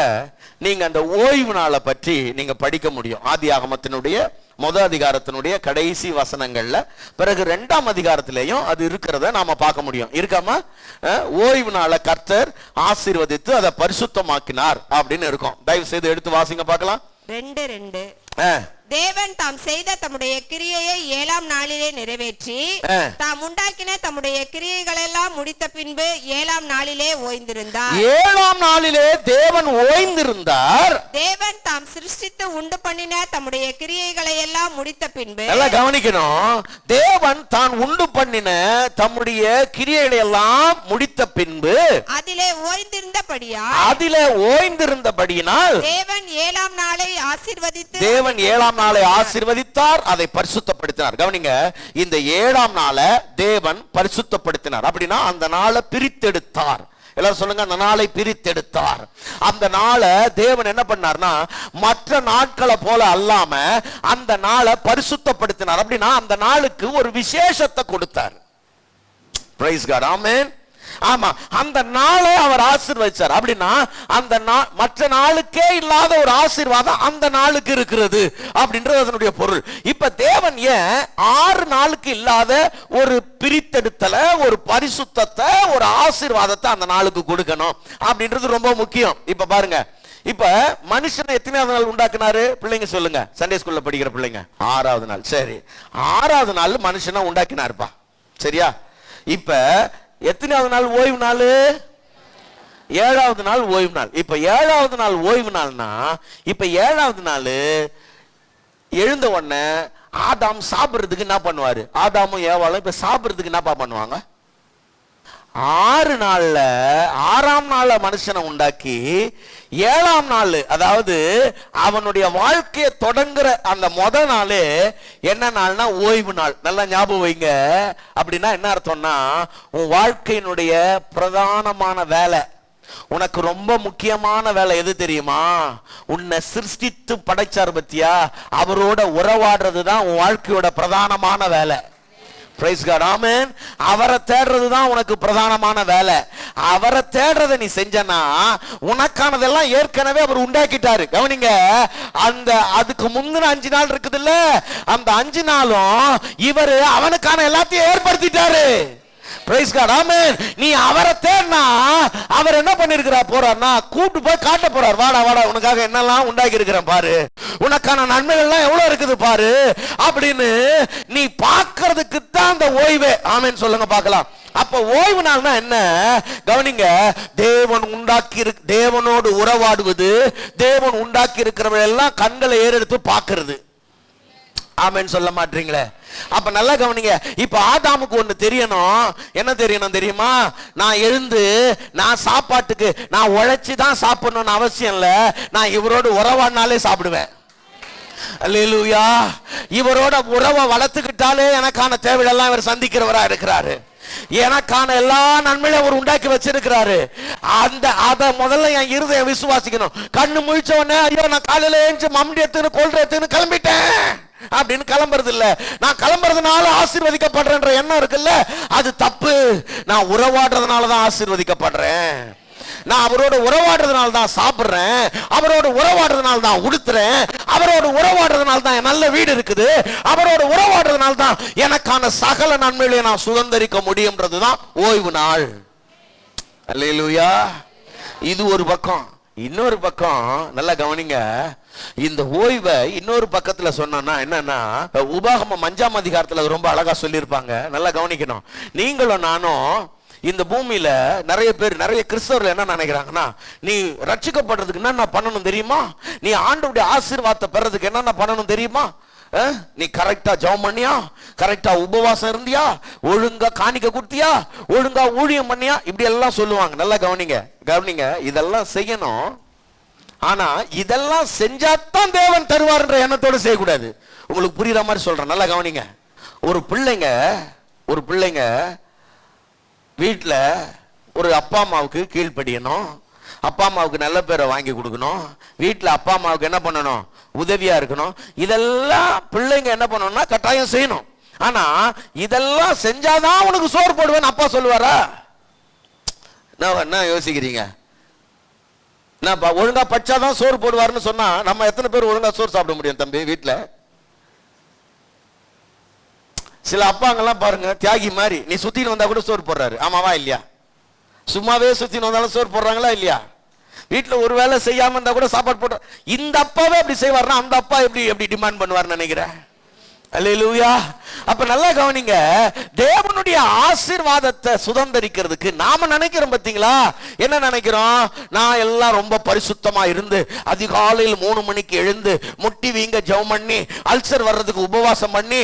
நீங்க அந்த ஓய்வு நாளை பற்றி நீங்க படிக்க முடியும். ஆதியாகமத்தினுடைய முதல் அதிகாரத்தினுடைய கடைசி வசனங்கள்ல. பிறகு 2ஆம் அதிகாரத்திலையும் அது இருக்கிறத நாம பார்க்க முடியும். இருக்காமா? ஓய்வு நாளை கர்த்தர் ஆசீர்வதித்து அதை பரிசுத்தமாக்கினார் அப்படின்னு இருக்கும். தயவு செய்து எடுத்து வாசிங்க பார்க்கலாம். 2:2 தேவன் தாம் செய்த தம்முடைய கிரியையை 7ஆம் நாளிலே நிறைவேற்றி தாம் உண்டாக்கின தம்முடைய கிரியைகள் எல்லாம் முடித்த பின்பு 7ஆம் நாளிலே ஓய்ந்திருந்தார். 7ஆம் நாளிலே தேவன் ஓய்ந்திருந்தார். தேவன் தாம் சிருஷ்டித்து உண்டு பண்ணின தம்முடைய கிரியைகளை எல்லாம் முடித்த பின்பு. நல்லா கவனிக்கணும். தேவன் தான் உண்டு பண்ணின தம்முடைய கிரியைகளை எல்லாம் முடித்த பின்பு அதிலே ஓய்ந்திருந்தபடியால் தேவன் 7ஆம் நாளை ஆசீர்வதித்து தேவன் 7ஆம் நாளை ஆசீர்வதித்தார், அதை பரிசுத்தப்படுத்தினார். கவனிங்க, இந்த 7ஆம் நாளை தேவன் பரிசுத்தப்படுத்தினார். அப்படின்னா அந்த நாளை பிரித்தெடுத்தார். எல்லாரும் சொல்லுங்க, அந்த நாளை பிரித்தெடுத்தார். அந்த நாளை தேவன் என்ன பண்ணார்னா மற்ற நாட்களை போல அல்லாம அந்த நாளை பரிசுத்தப்படுத்தினார். அப்படின்னா அந்த நாளுக்கு ஒரு விசேஷத்தை கொடுத்தார். Praise God. ஆமென். ஆமா, அந்த நாளை அவர் ஆசீர்வதிச்சார். அப்படின்னா அந்த மற்ற நாளுக்கே இல்லாத ஒரு ஆசீர்வாதம் அந்த நாளுக்கு இருக்கிறது அப்படின்றது அதனுடைய பொருள். இப்ப தேவன் ஏன் 6 நாளுக்கு இல்லாத ஒரு பிரித்தெடுத்தல, ஒரு பரிசுத்தத்தை, ஒரு ஆசீர்வாதத்தை அந்த நாளுக்கு கொடுக்கணும் அப்படின்றது ரொம்ப முக்கியம். இப்ப பாருங்க, இப்ப மனுஷனை எத்தனையாவது நாள் உண்டாக்குனாரு? பிள்ளைங்க சொல்லுங்க, சண்டே ஸ்கூல்ல படிக்கிற பிள்ளைங்க. 6வது நாள். சரி, 6வது நாள் மனுஷனை உண்டாக்கினாருப்பா. சரியா? இப்ப எத்தனையாவது நாள் ஓய்வு நாள்? 7வது நாள் ஓய்வு நாள். இப்ப 7வது நாள் ஓய்வு நாள்னா, இப்ப 7வது நாள் எழுந்த உடனே ஆதாம் சாப்பிடுறதுக்கு என்ன பண்ணுவாரு? ஆதாமும் ஏவாளும் இப்ப சாப்பிடுறதுக்கு என்னப்பா பண்ணுவாங்க? 6 நாள்ல 6ஆம் நாள்ல மனுஷனை உண்டாக்கி 7ஆம் நாள், அதாவது அவனுடைய வாழ்க்கையை தொடங்குற அந்த முதல் நாள் என்ன நாள்னா ஓய்வு நாள். நல்லா ஞாபகம் வைங்க. அப்படின்னா என்ன அர்த்தம்னா, உன் வாழ்க்கையினுடைய பிரதானமான வேலை, உனக்கு ரொம்ப முக்கியமான வேலை எது தெரியுமா? உன்னை சிருஷ்டித்து படைச்சார் பத்தியா, அவரோட உறவாடுறது தான் உன் வாழ்க்கையோட பிரதானமான வேலை. Praise God. ஆமென். அவரை தேடுறது தான் உனக்கு பிரதானமான வேலை. அவரை தேடுறதை நீ செஞ்சனா உனக்கானதெல்லாம் ஏற்கனவே அவர் உண்டாக்கிட்டாரு. கவனிங்க, அந்த அதுக்கு முந்தின 5 நாள் இருக்குது இல்ல, அந்த 5 நாளும் இவர் அவனுக்கான எல்லாத்தையும் ஏற்படுத்திட்டாரு. பிரைஸ் காட், ஆமென். நீ அவரை தேடினா அவர் என்ன பண்ணிருக்கிறார் போறார்னா கூட்டு போய் காட்ட போறார். வாடா வாடா, உனக்காக என்னெல்லாம் உண்டாக்கி இருக்கிறேன் பாரு, உனக்கான நன்மைகள்லாம் எவ்வளவு இருக்குது பாரு அப்படின்னு நீ பார்க்கிறதுக்கு தான் அந்த ஓய்வே. ஆமென் சொல்லுங்க பார்க்கலாம். அப்ப ஓய்வு நாள்னா என்ன கவனிங்க. தேவன் உண்டாக்கி தேவனோடு உறவாடுவது, தேவன் உண்டாக்கி இருக்கிறவங்க எல்லாம் கண்களை ஏறெடுத்து பார்க்கிறது. ஆமென் சொல்ல மாட்டீங்களே. அப்ப நல்லா கவனிங்க. இப்ப ஆதாமுக்கு ஒண்ணு தெரியணும். என்ன தெரியணும் தெரியுமா? நான் எழுந்து நான் சாப்பாட்டுக்கு நான் உழைச்சி தான் சாப்பிடணும்னு அவசியம் இல்ல, நான் இவரோடு உறவாடினாலே சாப்பிடுவேன். அல்லேலூயா. இவரோட உறவை வளர்த்துக்கிட்டாலே எனக்கான தேவையெல்லாம் இவர் சந்திக்கிறவரா இருக்கிறாரு. எனக்கான எல்லா நன்மையும் அவர் உண்டாக்கி வச்சிருக்கிறாரு. அத முதல்ல என் இருதயம் விசுவாசிக்கணும். கண்ணு முழிச்ச உடனே ஐயோ நான் காலையில ஏஞ்சி மம்டி எடுத்துன்னு கொள்ற எடுத்துன்னு கிளம்பிட்டேன் அப்படின்னு கிளம்புறது இல்ல. நான் கிளம்புறதுனால ஆசீர்வதிக்கப்படுறேன்ற எண்ணம் இருக்குல்ல, அது தப்பு. நான் உறவாடுறதுனால தான் ஆசீர்வதிக்கப்படுறேன். நான் அவரோட உறவாடுறதுனால தான் சாப்பிடுறேன், அவரோட உறவாடுறதுனால தான் உடுத்துறேன், அவரோட உறவாடுறதுனால தான் நல்ல வீடு இருக்குது, அவரோட உறவாடுறதுனால தான் எனக்கான சகல நன்மைகளை நான் சுதந்திரிக்க முடியும்ன்றதுதான் ஓய்வு நாள். அல்லேலூயா. இது ஒரு பக்கம். இன்னொரு பக்கம் நல்லா கவனிங்க. இந்த ஓய்வை இன்னொரு பக்கத்துல சொன்னா என்னன்னா, உபாகமம் 5ஆம் அதிகாரத்துல ரொம்ப அழகா சொல்லியிருப்பாங்க. நல்லா கவனிக்கணும். நீங்களும் நானும் இந்த பூமியில நிறைய பேர், நிறைய கிறிஸ்தவர்கள் என்ன நினைக்கிறாங்கன்னா, நீ ரட்சிக்கப்படுறதுக்கு என்னென்ன பண்ணணும் தெரியுமா, நீ ஆண்டவருடைய ஆசீர்வாதத்தை பெறதுக்கு என்னென்ன பண்ணணும் தெரியுமா, நீ கரெக்டா ஜெபம் பண்ணியா, கரெக்டா உபவாசம் இருந்தியா, ஒழுங்கா காணிக்க கொடுத்தியா, ஒழுங்கா ஊழியம் பண்ணியா, இப்படி எல்லாம் சொல்லுவாங்க. நல்லா கவனிங்க கவனிங்க. இதெல்லாம் செய்யணும். ஆனா இதெல்லாம் செஞ்சாதான் தேவன் தருவார்ன்ற எண்ணத்தோடு செய்யக்கூடாது. உங்களுக்கு புரியுற மாதிரி சொல்றேன். நல்லா கவனிங்க. ஒரு பிள்ளைங்க வீட்டில் ஒரு அப்பா அம்மாவுக்கு கீழ்ப்படியணும், அப்பா அம்மாவுக்கு நல்ல பேரை வாங்கி கொடுக்கணும், வீட்டில் அப்பா அம்மாவுக்கு என்ன பண்ணணும், உதவியா இருக்கணும். இதெல்லாம் பிள்ளைங்க என்ன பண்ணணும்னா கட்டாயம் செய்யணும். ஆனா இதெல்லாம் செஞ்சாதான் உனக்கு சோறு போடுவேன்னு அப்பா சொல்லுவாரா? என்ன யோசிக்கிறீங்க? நான் ஒழுங்கா பச்சாதான் சோறு போடுவாருன்னு சொன்னா நம்ம எத்தனை பேர் ஒழுங்கா சோறு சாப்பிட முடியும் தம்பி வீட்டுல? சில அப்பாங்கெல்லாம் பாருங்க, தியாகி மாதிரி, நீ சுத்தின்னு வந்தா கூட சோறு போடுறாரு. ஆமாவா இல்லையா? சும்மாவே சுத்தின்னு வந்தாலும் சோறு போடுறாங்களா இல்லையா? வீட்டுல ஒரு வேலை செய்யாம இருந்தா கூட சாப்பாடு போடுற. இந்த அப்பாவே அப்படி செய்வார்னா அந்த அப்பா எப்படி டிமாண்ட் பண்ணுவார்னு நினைக்கிறேன். அல்லேலூயா. அப்ப நல்லா கவனிங்க. தேவனுடைய ஆசீர்வாதத்தை சுதந்திரிக்கிறதுக்கு நாம நினைக்கிறோம் பாத்தீங்களா? என்ன நினைக்கிறோம்? நான் எல்லாம் ரொம்ப பரிசுத்தமா இருந்து அதிகாலையில் 3 மணிக்கு எழுந்து முட்டி வீங்க ஜெபம் பண்ணி அல்சர் வர்றதுக்கு உபவாசம் பண்ணி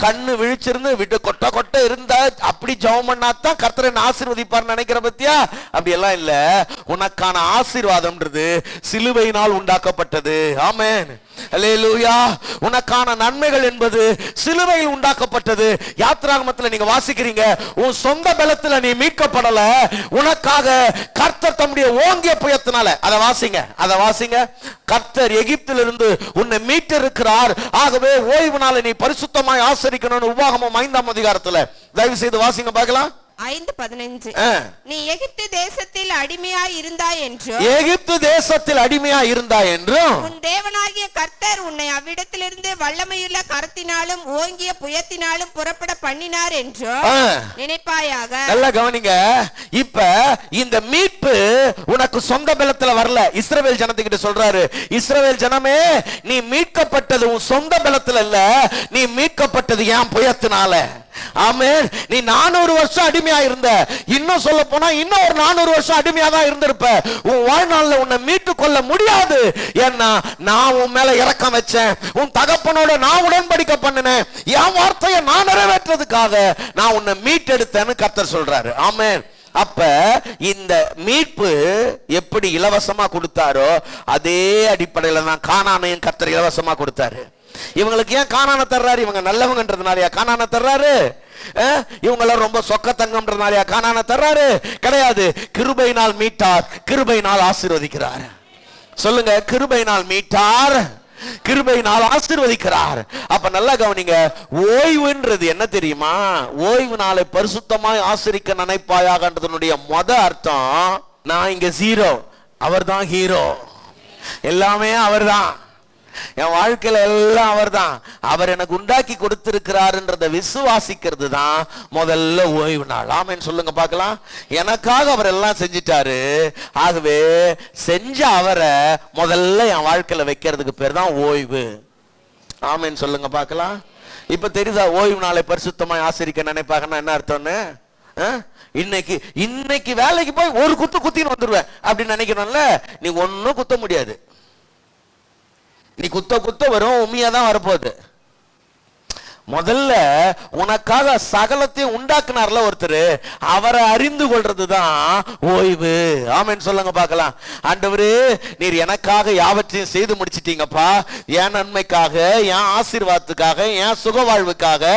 கண்ணு விழிச்சிருந்து விட்டு கொட்ட இருந்தா அப்படி ஜெபம் பண்ணாதான் கர்த்தர் என்ன ஆசீர்வதிப்பார் நினைக்கிற பத்தியா? அப்படி எல்லாம் இல்ல. உனக்கான ஆசீர்வாதம்ன்றது சிலுவையினால் உண்டாக்கப்பட்டது. ஆமென். அல்லேலூயா. உனக்கான நன்மைகள் என்பது சிலுவையில் உண்டாக்கப்பட்டது. யாத்திராகமத்தில் நீங்க வாசிக்கிறீங்க, உன் சொந்த பலத்துல நீ மீட்கப்படல, உனக்காக கர்த்தர் தம்முடைய ஓங்கிய புயத்தினால. அதை வாசிங்க. கர்த்தர் எகிப்திலிருந்து உன்னை மீட்டிருக்கிறார், ஆகவே ஓய்வு நாளை நீ பரிசுத்தமாய் ஆசரிக்கணும்னு உபாகமம் 5ஆம் அதிகாரத்துல தயவு செய்து வாசிங்க பார்க்கலாம். 5:15 நீ எகிப்து தேசத்தில் அடிமையாய் இருந்தாய் என்றும், எகிப்து தேசத்தில் அடிமையாய் இருந்தாய் என்றும், உன் தேவனாகிய கர்த்தர் உன்னை அவ்விடத்திலிருந்து வல்லமையுள்ள கரத்தினாலும் ஓங்கிய புயத்தினாலும் புறப்பட பண்ணினார் என்றும் நினைப்பாயாக. நல்லா கவனிங்க. இப்ப இந்த மீட்பு உனக்கு சொந்த பலத்துல வரல. இஸ்ரவேல் ஜனத்துக்கிட்ட சொல்றாரு, இஸ்ரவேல் ஜனமே, நீ மீட்கப்பட்டது உன் சொந்த பலத்துல இல்ல, நீ மீட்கப்பட்டது என் புயத்தினால. ஆமென். நீ 400 வருஷம் அடிமையா இருந்த, இன்னும் சொல்ல போனா இன்னும் ஒரு 400 வருஷம் அடிமையா தான் இருந்திருப்ப. உன் வாழ்நாள்ல உன்னை மீட்டு கொள்ள முடியாது. ஏன்னா நான் உன் மேல இரக்கம் வச்சேன், உன் தகப்பனோட நான் உடன்படிக்கை பண்ணினேன், என் வார்த்தையை நான் நிறைவேற்றதுக்காக நான் உன்னை மீட்டெடுத்தேன்னு கர்த்தர் சொல்றாரு. ஆமென். அப்ப இந்த மீட்பு எப்படி இலவசமா கொடுத்தாரோ அதே அடிப்படையில தான் கானானையும் கர்த்தர் இலவசமா கொடுத்தாரு. இவங்களுக்கு ஏன் கானானை தர்றாரு? இவங்க நல்லவங்கன்றதுனாலயா கானானை தர்றாரு? இவங்க ரொம்ப சொக்க தங்கம்ன்றதுனாலயா கானானை தர்றாரு? கிடையாது. கிருபையினால் மீட்டார், கிருபையினால் ஆசீர்வதிக்கிறார். சொல்லுங்க, கிருபையினால் மீட்டார், கிருபையினால் ஆசீர்வதிக்கிறார். அப்ப நல்லா கவனிங்க. ஓய்வுன்றது என்ன தெரியுமா? ஓய்வு நாளை பரிசுத்தமாய் ஆசரிக்க நினைப்பாயாகன்றதனுடைய மொத அர்த்தம், நான் இங்க ஜீரோ, அவர் தான் ஹீரோ, எல்லாமே அவர் தான். என் வாழ்க்கையில எல்லாம் அவர் தான். அவர் எனக்கு உண்டாக்கி கொடுத்திருக்கிறாருன்றத விசுவாசிக்கிறது தான் முதல்ல ஓய்வு நாள். ஆமென் சொல்லுங்க பார்க்கலாம். எனக்காக அவர் எல்லாம் செஞ்சிட்டாரு. ஆகவே செஞ்ச அவரை முதல்ல என் வாழ்க்கையில வைக்கிறதுக்கு பேர் தான் ஓய்வு. ஆமென் சொல்லுங்க பார்க்கலாம். இப்ப தெரியுதா ஓய்வு நாளை பரிசுத்தமாய் ஆசரிக்க நினைப்பாங்கன்னா என்ன அர்த்தம்னு? இன்னைக்கு வேலைக்கு போய் ஒரு குத்தின்னு வந்துருவேன் அப்படின்னு நினைக்கிறோம்ல, நீ ஒன்னும் குத்த முடியாது. நீ குத்த வரும், உண்மையா தான் வரப்போகுது. முதல்ல உனக்காக சகலத்தையும் உண்டாக்குனார்ல ஒருத்தர், அவரை அறிந்து கொள்றதுதான் ஓய்வு. ஆமென் சொல்லுங்க பார்க்கலாம். ஆண்டவரே, நீர் எனக்காக யாவற்றையும் செய்து முடிச்சிட்டீங்கப்பா, என் நன்மைக்காக, என் ஆசீர்வாதத்துக்காக, என் சுக வாழ்வுக்காக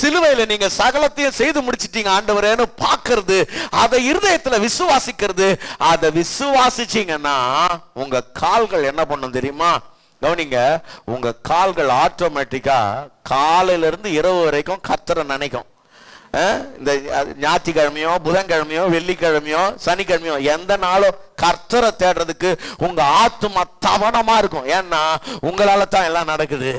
சிலுவையில நீங்க சகலத்தையும் செய்து முடிச்சிட்டீங்க ஆண்டவரேன்னு பார்க்கிறது, அதை இருதயத்துல விசுவாசிக்கிறது. அதை விசுவாசிச்சீங்கன்னா உங்க கால்கள் என்ன பண்ணும் தெரியுமா? கவனிங்க, உங்க கால்கள் ஆட்டோமேட்டிக்கா காலையில இருந்து இரவு வரைக்கும் கர்த்தரை நினைக்கும். இந்த ஞாயிற்றுக்கிழமையோ புதன்கிழமையோ வெள்ளிக்கிழமையோ சனிக்கிழமையோ எந்த நாளும் கர்த்தரை தேடுறதுக்கு உங்க ஆத்துமா தவணமா இருக்கும். ஏன்னா உங்களால தான் எல்லாம் நடக்குது,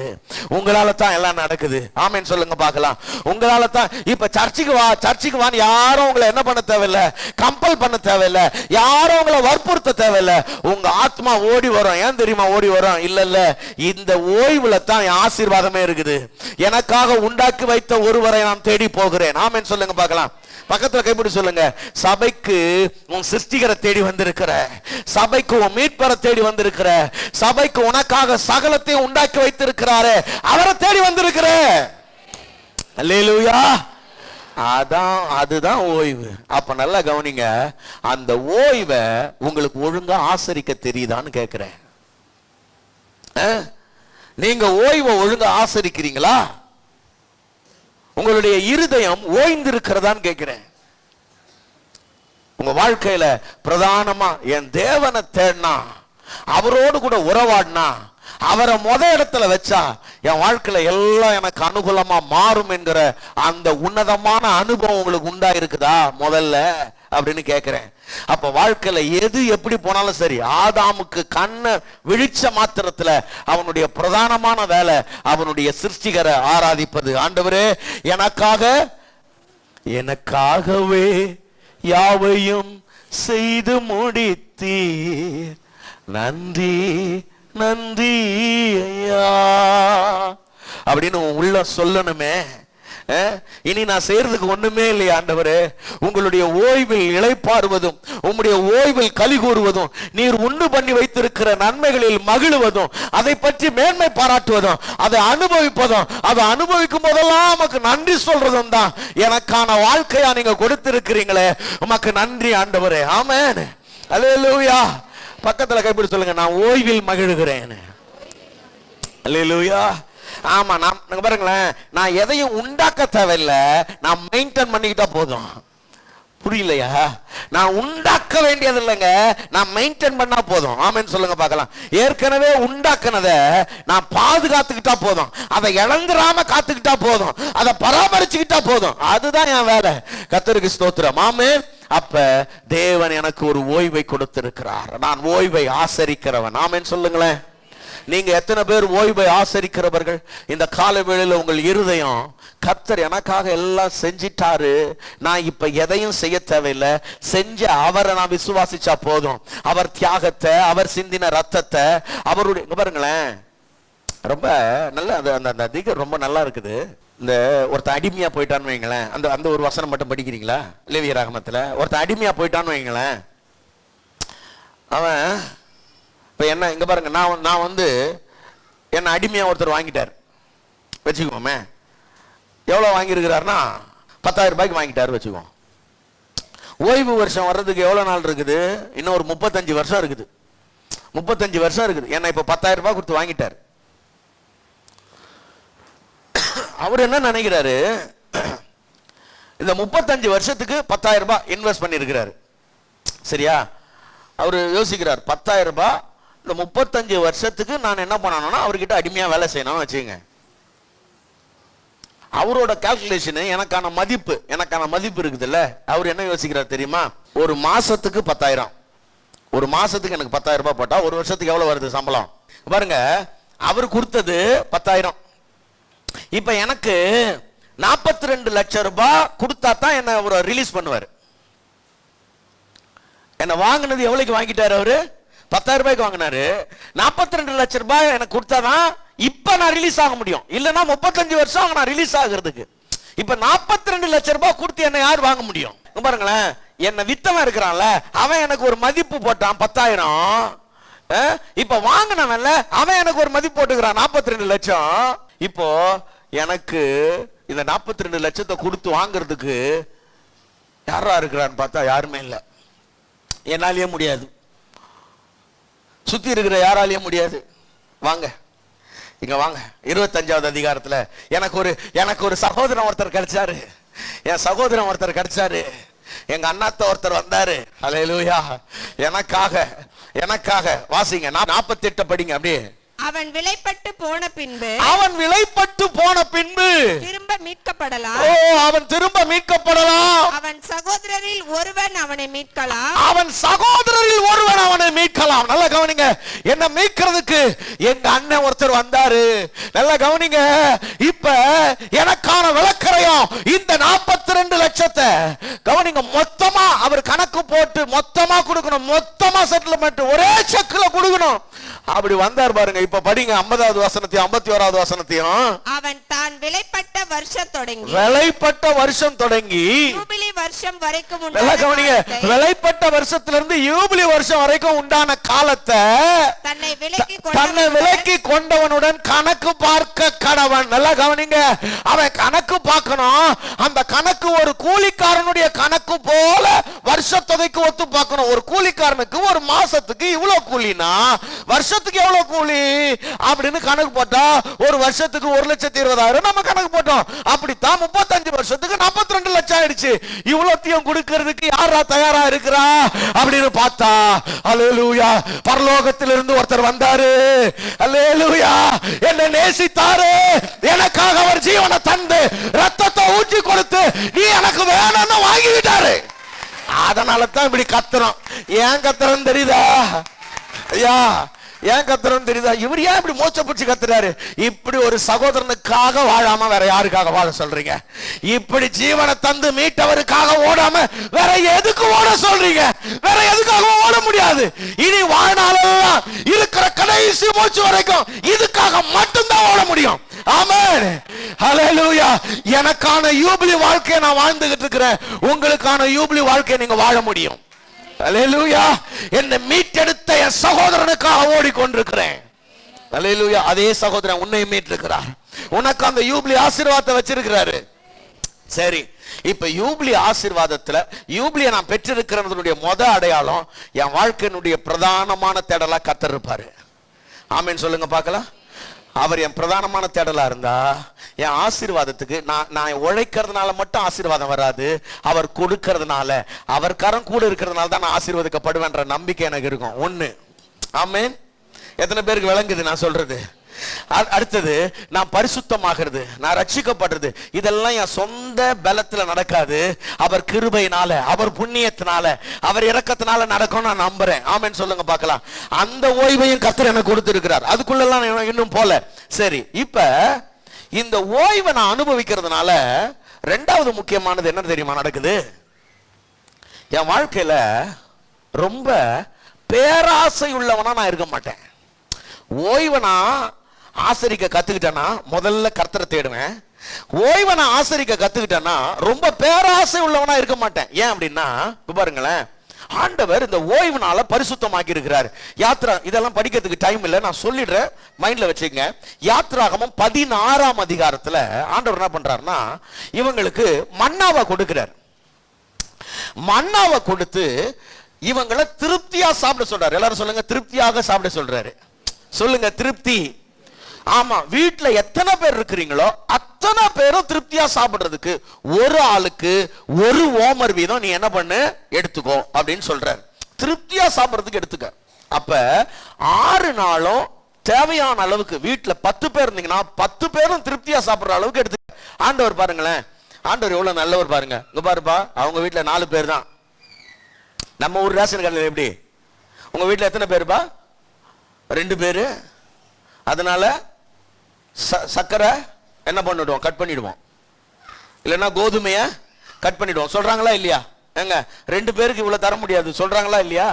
உங்களால தான் எல்லாம் நடக்குது. ஆமென் சொல்லுங்க பார்க்கலாம். உங்களால தான். இப்ப சர்ச்சுக்கு வான்னு யாரும் உங்களை என்ன பண்ண தேவையில்லை, கம்பல் பண்ண தேவையில்லை, யாரும் உங்களை வற்புறுத்த தேவையில்லை. உங்க ஆத்மா ஓடி வரும். ஏன் தெரியுமா ஓடி வரும்? இல்ல, இந்த ஓய்வுல தான் என் ஆசீர்வாதமே இருக்குது. எனக்காக உண்டாக்கி வைத்த ஒருவரை நான் தேடி போகிறேன். ஆமென் சொல்லுங்க பார்க்கலாம். பக்கத்துல கைப்பிடி சொல்லுங்க, சபைக்கு உன் சிருஷ்டிகரை தேடி வந்திருக்கிற, சபைக்கு உன் மீட்பரை தேடி வந்திருக்கிற, சபைக்கு உனக்காக சகலத்தையும் உண்டாக்கி வைத்திருக்கிறாரு, அவரை தேடி வந்திருக்கிற. அல்லேலூயா. அதுதான் ஓய்வு. அப்ப நல்லா கவனிங்க, அந்த ஓய்வை உங்களுக்கு ஒழுங்கா ஆசரிக்க தெரியுதான்னு கேட்கிறேன். நீங்க ஓய்வை ஒழுங்கா ஆசரிக்கிறீங்களா? உங்களுடைய இருதயம் ஓய்ந்திருக்கிறதான்னு கேட்கிறேன். உங்க வாழ்க்கையில பிரதானமா என் தேவனை தேடினா, அவரோடு கூட உறவாடினா, அவரை இடத்துல வச்சா என் வாழ்க்கையில எல்லாம் எனக்கு அனுகூலமா மாறும் என்கிற அந்த உன்னதமான அனுபவம் உங்களுக்கு உண்டா இருக்குதா முதல்ல அப்படின்னு கேட்கிறேன். அப்ப வாழ்க்கையில எது எப்படி போனாலும் சரி, ஆதாமுக்கு கண்ணை விழிச்ச மாத்திரத்துல அவனுடைய பிரதானமான வேலை அவனுடைய சிருஷ்டிகரை ஆராதிப்பது. ஆண்டவரே, எனக்காகவே யாவையும் செய்து முடித்தீர், நன்றி நன்றி ஐயா அப்படின்னு உள்ள சொல்லணுமே. இனி நான் செய்யறதுக்கு ஒண்ணுமே இல்லையா ஆண்டவரே? உங்களுடைய ஓய்வில் இளைப்பாறுவதும், உங்களுடைய ஓய்வில் களி கூறுவதும், நீர் உண்டு பண்ணி வைத்திருக்கிற நன்மைகளில் மகிழுவதும், அதை பற்றி மேன்மை பாராட்டுவதும், அதை அனுபவிப்பதும், அதை அனுபவிக்கும் போதெல்லாம் உமக்கு நன்றி சொல்றதும் தான் எனக்கான வாழ்க்கையா நீங்க கொடுத்திருக்கிறீங்களே, உமக்கு நன்றி ஆண்டவரே. ஆமென். அல்லேலூயா. பக்கத்துல கைப்பிடி சொல்லுங்க, நான் ஓய்வில் மகிழுகிறேன். அல்லேலூயா. ஆமா, நான் பாருங்களேன், நான் எதையும் உண்டாக்க தேவையில்லை, நான் மெயின்டைன் பண்ணிக்கிட்டா போதும். புரியலையா? நான் உண்டாக்க வேண்டியது இல்லைங்க, நான் மெயின்டைன் பண்ணா போதும். ஆமென் சொல்லுங்க பார்க்கலாம். ஏற்கனவே உண்டாக்குனத நான் பாதுகாத்துக்கிட்டா போதும், அதை இழந்துராம காத்துக்கிட்டா போதும், அதை பராமரிச்சுக்கிட்டா போதும். அதுதான் என் வேலை. கர்த்தருக்கு ஸ்தோத்திரம். ஆமென். அப்ப தேவன் எனக்கு ஒரு ஓய்வை கொடுத்திருக்கிறார். நான் ஓய்வை ஆசரிக்கிறவன். ஆமென் சொல்லுங்களேன். நீங்க எத்தனை பேர் ஓய்வை ஆசரிக்கிறவர்கள்? இந்த கால வேளையில உங்கள் இருதயம், கர்த்தர் எனக்காக எல்லாம் செஞ்சிட்டாரு, நான் இப்ப எதையும் செய்ய தேவையில்லை, செஞ்ச அவரை நான் விசுவாசிச்சா போதும், அவர் தியாகத்தை, அவர் சிந்தின ரத்தத்தை, அவருடைய பாருங்களேன், ரொம்ப நல்ல அந்த அதிகம் ரொம்ப நல்லா இருக்குது. இந்த ஒருத்தன் அடிமையா போயிட்டான்னு வைங்களேன், அந்த ஒரு வசனம் மட்டும் படிக்கிறீங்களா? லேவியராகமத்துல ஒருத்தன் அடிமையா போயிட்டான்னு வைங்களேன், அவன் இப்ப என்ன இங்க பாருங்க, நான் என்ன அடிமையா ஒருத்தர் வாங்கிட்டார் வச்சுக்கோமே. எவ்வளவு வாங்கியிருக்கிறாருன்னா 10,000 ரூபாய்க்கு வாங்கிட்டாரு வச்சுக்கோம். ஓய்வு வருஷம் வர்றதுக்கு எவ்வளவு நாள் இருக்குது? இன்னும் ஒரு 35 வருஷம் இருக்குது. 35 வருஷம் இருக்குது. ஏன்னா இப்ப 10,000 ரூபாய் கொடுத்து வாங்கிட்டார். அவர் என்ன நினைக்கிறாரு, இந்த 35 வருஷத்துக்கு 10,000 ரூபாய் இன்வெஸ்ட் பண்ணிருக்கிறாரு. சரியா? அவரு யோசிக்கிறார், 10,000 ரூபாய் இந்த 35 வருஷத்துக்கு நான் என்ன பண்ணணும்னா அவர்கிட்ட அடிமையா வேலை செய்யணும் வச்சுங்க. அவரோட கால்குலேஷன் எனக்கான மதிப்பு இருக்குதுல்ல. அவர் என்ன யோசிக்கிறார் தெரியுமா? ஒரு மாசத்துக்கு 10,000, ஒரு மாசத்துக்கு எனக்கு 10,000 ரூபாய் போட்டா ஒரு வருஷத்துக்கு எவ்வளவு வருது சம்பளம்? பாருங்க, அவர் கொடுத்தது 10,000. இப்ப எனக்கு 42 லட்சம் ரூபாய் கொடுத்தா தான் என்ன ஒரு ரிலீஸ் பண்ணுவார். என்ன வாங்கினது எவ்வளவுக்கு வாங்கிட்டாரு அவரு? 10,000 ரூபாய்க்கு வாங்கினாரு. 42 லட்சம் ரூபாய் எனக்கு கொடுத்தாதான் இப்ப நான் ரிலீஸ் ஆக முடியும். இல்லைன்னா 35 வருஷம் நான் ரிலீஸ் ஆகிறதுக்கு. இப்ப 42 லட்சம் ரூபாய் கொடுத்து என்ன யார் வாங்க முடியும்? பாருங்களேன், என்ன வித்தவன் இருக்கிறான்ல, அவன் எனக்கு ஒரு மதிப்பு போட்டான் 10,000. இப்ப வாங்கினவன்ல அவன் எனக்கு ஒரு மதிப்பு போட்டுக்கிறான் 42 லட்சம். இப்போ எனக்கு இந்த 42 லட்சத்தை கொடுத்து வாங்குறதுக்கு யாரா இருக்கிறான்னு பார்த்தா யாருமே இல்லை. என்னாலேயே முடியாது, சுத்தி இருக்கிற யாராலேயும் முடியாது. வாங்க இங்க வாங்க. 25வது அதிகாரத்துல எனக்கு ஒரு சகோதரன் ஒருத்தர் கிடைச்சாரு. என் சகோதரன் ஒருத்தர் கிடைச்சாரு. எங்க அண்ணாத்த ஒருத்தர் வந்தாரு. அல்லேலூயா. எனக்காக வாசிங்க. 48 படிங்க அப்படியே. அவன் விலைப்பட்டு போன பின்பு திரும்ப மீட்கப்படலாம். அவன் திரும்ப மீட்கப்படலாம். அவன் சகோதரரில் ஒருவன் அவனை மீட்கலாம். நல்லா கவனிங்க. என்ன மீட்கிறதுக்கு எங்க அண்ணன் ஒருத்தர் வந்தாரு. நல்லா கவனிங்க. இப்ப எனக்கான விளக்கறையும் இந்த 42 லட்சத்தை கவனிங்க. மொத்தமா அவர் கணக்கு போட்டு மொத்தமா கொடுக்கணும். மொத்தமா செட்டில்மெண்ட் ஒரே செக்ல கொடுக்கணும். அப்படி வந்தார் பாருங்க. இப்ப படிங்க 50வது வசனத்தையும் 51வது வசனத்தையும். அவன் தான் விலைப்பட்ட வருஷம் தொடங்கி யூபிலி வருஷம் வரைக்கும் விலைப்பட்ட வருஷத்திலிருந்து யூபிலி வருஷம் வரைக்கும் உண்டான காலத்தை தன்னை விலைக்கு கொண்டவனுடன் கணக்கு பார்க்க கடவன். நல்லா கவனிங்க. அவன் கணக்கு பார்க்கணும். அந்த கணக்கு ஒரு கூலிக்காரனுடைய கணக்கு போல வருஷ தொகைக்கு ஒத்து பார்க்கணும். ஒரு கூலிக்காரனுக்கு ஒரு மாசத்துக்கு இவ்வளவு கூலினா வருஷத்துக்கு எவ்வளவு கூலி அப்படின்னு கணக்கு போட்டா ஒரு வருஷத்துக்கு 1,20,000 நம்ம கணக்கு போட்டோம். அப்படித்தான் 35 வருஷத்துக்கு 42 லட்சம் ஆயிடுச்சு. இவ்வளத்தையும் கொடுக்கிறதுக்கு யாரா தயாரா இருக்கிறா அப்படின்னு பார்த்தா, அல்லேலூயா, பரலோகத்திலிருந்து ஒருத்தர் வந்தாரு. அல்லேலூயா, என்னை நேசித்தாரு. எனக்காக அவர் ஜீவனை தந்து ரத்தத்தை ஊற்றி கொடுத்து நீ எனக்கு வேணும்னு வாங்கிக்கிட்டாரு. அதனால தான் இப்படி கத்துறோம். ஏன் கத்துறோம் தெரியுதா? ஐயா, ஏன் கத்துறோம் தெரியுதா? இவர் ஏன் இப்படி மூச்சை பிடிச்சு கத்துறாரு? இப்படி ஒரு சகோதரனுக்காக வாழாம வேற யாருக்காக வாழ சொல்றீங்க? இப்படி ஜீவனை தந்து மீட்டவருக்காக ஓடாம வேற எதுக்கு ஓட சொல்றீங்க? வேற எதுக்காக ஓட முடியாது. இனி வாழ்நாளெல்லாம் இருக்கிற கடைசி மூச்சு வரைக்கும் இதுக்காக மட்டும்தான் ஓட முடியும். ஆமென். ஹல்லேலூயா. எனக்கான யூபிலி வாழ்க்கையை நான் வாழ்ந்துகிட்டு இருக்கிறேன். உங்களுக்கான யூபிலி வாழ்க்கையை நீங்க வாழ முடியும். அல்லேலூயா. என்னை மீட்டெடுத்த என் சகோதரனுக்காக ஓடிக்கொண்டிருக்கிறேன். அல்லேலூயா. அதே சகோதரன் உன்னை மீட்டிருக்கிறார். உனக்கு அந்த யூபிலி ஆசீர்வாதத்தை வச்சிருக்கிறாரு. சரி, இப்ப யூபிலி ஆசீர்வாதத்துல யூபிலியை நான் பெற்றிருக்கிறதுடைய அடையாளம் என் வாழ்க்கையினுடைய பிரதானமான தேடலா கர்த்தர் இருப்பாரு. ஆமென் சொல்லுங்க பார்க்கலாம். அவர் என் பிரதானமான தேடலா இருந்தா என் ஆசீர்வாதத்துக்கு நான் உழைக்கிறதுனால மட்டும் ஆசீர்வாதம் வராது. அவர் கொடுக்கிறதுனால, அவர் கரம் கூட இருக்கிறதுனால தான் நான் ஆசீர்வதிக்கப்படுவேன்ற நம்பிக்கை எனக்கு இருக்கும். ஒண்ணு. ஆமென். எத்தனை பேருக்கு விளங்குது நான் சொல்றது? அடுத்தது, நான் பரிசுத்தமாகிறது, நான் ரட்சிக்கப்படுறது, இதெல்லாம் என் சொந்த பலத்துல நடக்காது. அவர் கிருபையினால, அவர் புண்ணியத்தினால, அவர் இரக்கத்தினால நடக்கும் நான் நம்புறேன். ஆமென் சொல்லுங்க பார்க்கலாம். அந்த ஓய்வையும் கர்த்தர் எனக்கு கொடுத்திருக்கிறார். அதுக்குள்ளெல்லாம் இன்னும் போல. சரி, இப்ப இந்த ஓய்வை நான் அனுபவிக்கிறதுனால ரெண்டாவது முக்கியமானது என்ன தெரியுமா நடக்குது? என் வாழ்க்கையில ரொம்ப பேராசை உள்ளவனா நான் இருக்க மாட்டேன். ஓய்வை நான் ஆசரிக்க கத்துக்கிட்டேன்னா முதல்ல கர்த்தரை தேடுவேன். ஓய்வை நான் ஆசரிக்க கத்துக்கிட்டேன்னா ரொம்ப பேராசை உள்ளவனா இருக்க மாட்டேன். ஏன் அப்படின்னா, பாருங்களேன், ஆண்டவர் இந்த ஓய்வுனால பரிசுத்தமாக்கி இருக்கிறார். யாத்ரா, இதெல்லாம் படிக்கிறதுக்கு டைம் இல்லை, நான் சொல்லிடுறேன், மைண்ட்ல வச்சுக்கங்க. யாத்ராகமம் 16ஆம் அதிகாரத்துல ஆண்டவர் என்ன பண்றாருன்னா, இவங்களுக்கு மன்னாவை கொடுக்கிறார். மன்னாவை கொடுத்து இவங்களை திருப்தியா சாப்பிட சொல்றாரு. எல்லாரும் சொல்லுங்க, திருப்தியாக சாப்பிட சொல்றாரு. சொல்லுங்க, திருப்தி. ஆமா, வீட்டுல எத்தனை பேர் இருக்கிறீங்களோ அத்தனை பேரும் திருப்தியா சாப்பிடுறதுக்கு ஒரு ஆளுக்கு ஒரு ஓமர் வீதம் நீ என்ன பண்ணு எடுத்துக்கோ அப்படின்னு சொல்றாரு. திருப்தியா சாப்பிடுறதுக்கு எடுத்துக்க. அப்ப 6 நாளும் தேவையான அளவுக்கு, வீட்டுல 10 பேர் இருந்தீங்கன்னா 10 பேரும் திருப்தியா சாப்பிடுற அளவுக்கு எடுத்துக்க. ஆண்டவர் பாருங்களேன், ஆண்டவர் எவ்வளவு நல்லவர் பாருங்க. இங்க பாருப்பா, அவங்க வீட்டுல 4 பேர் தான். நம்ம ஊர் ரேஷன் கடையில் எப்படி? உங்க வீட்டுல எத்தனை பேருப்பா? 2 பேரு. அதனால சக்கரை என்ன பண்ணிடுவோம், கட் பண்ணிடுவோம். இல்லைன்னா கோதுமையை கட் பண்ணிடுவோம். சொல்றாங்களா இல்லையா? ஏங்க 2 பேருக்கு இவ்வளவு தர முடியாது சொல்றாங்களா இல்லையா?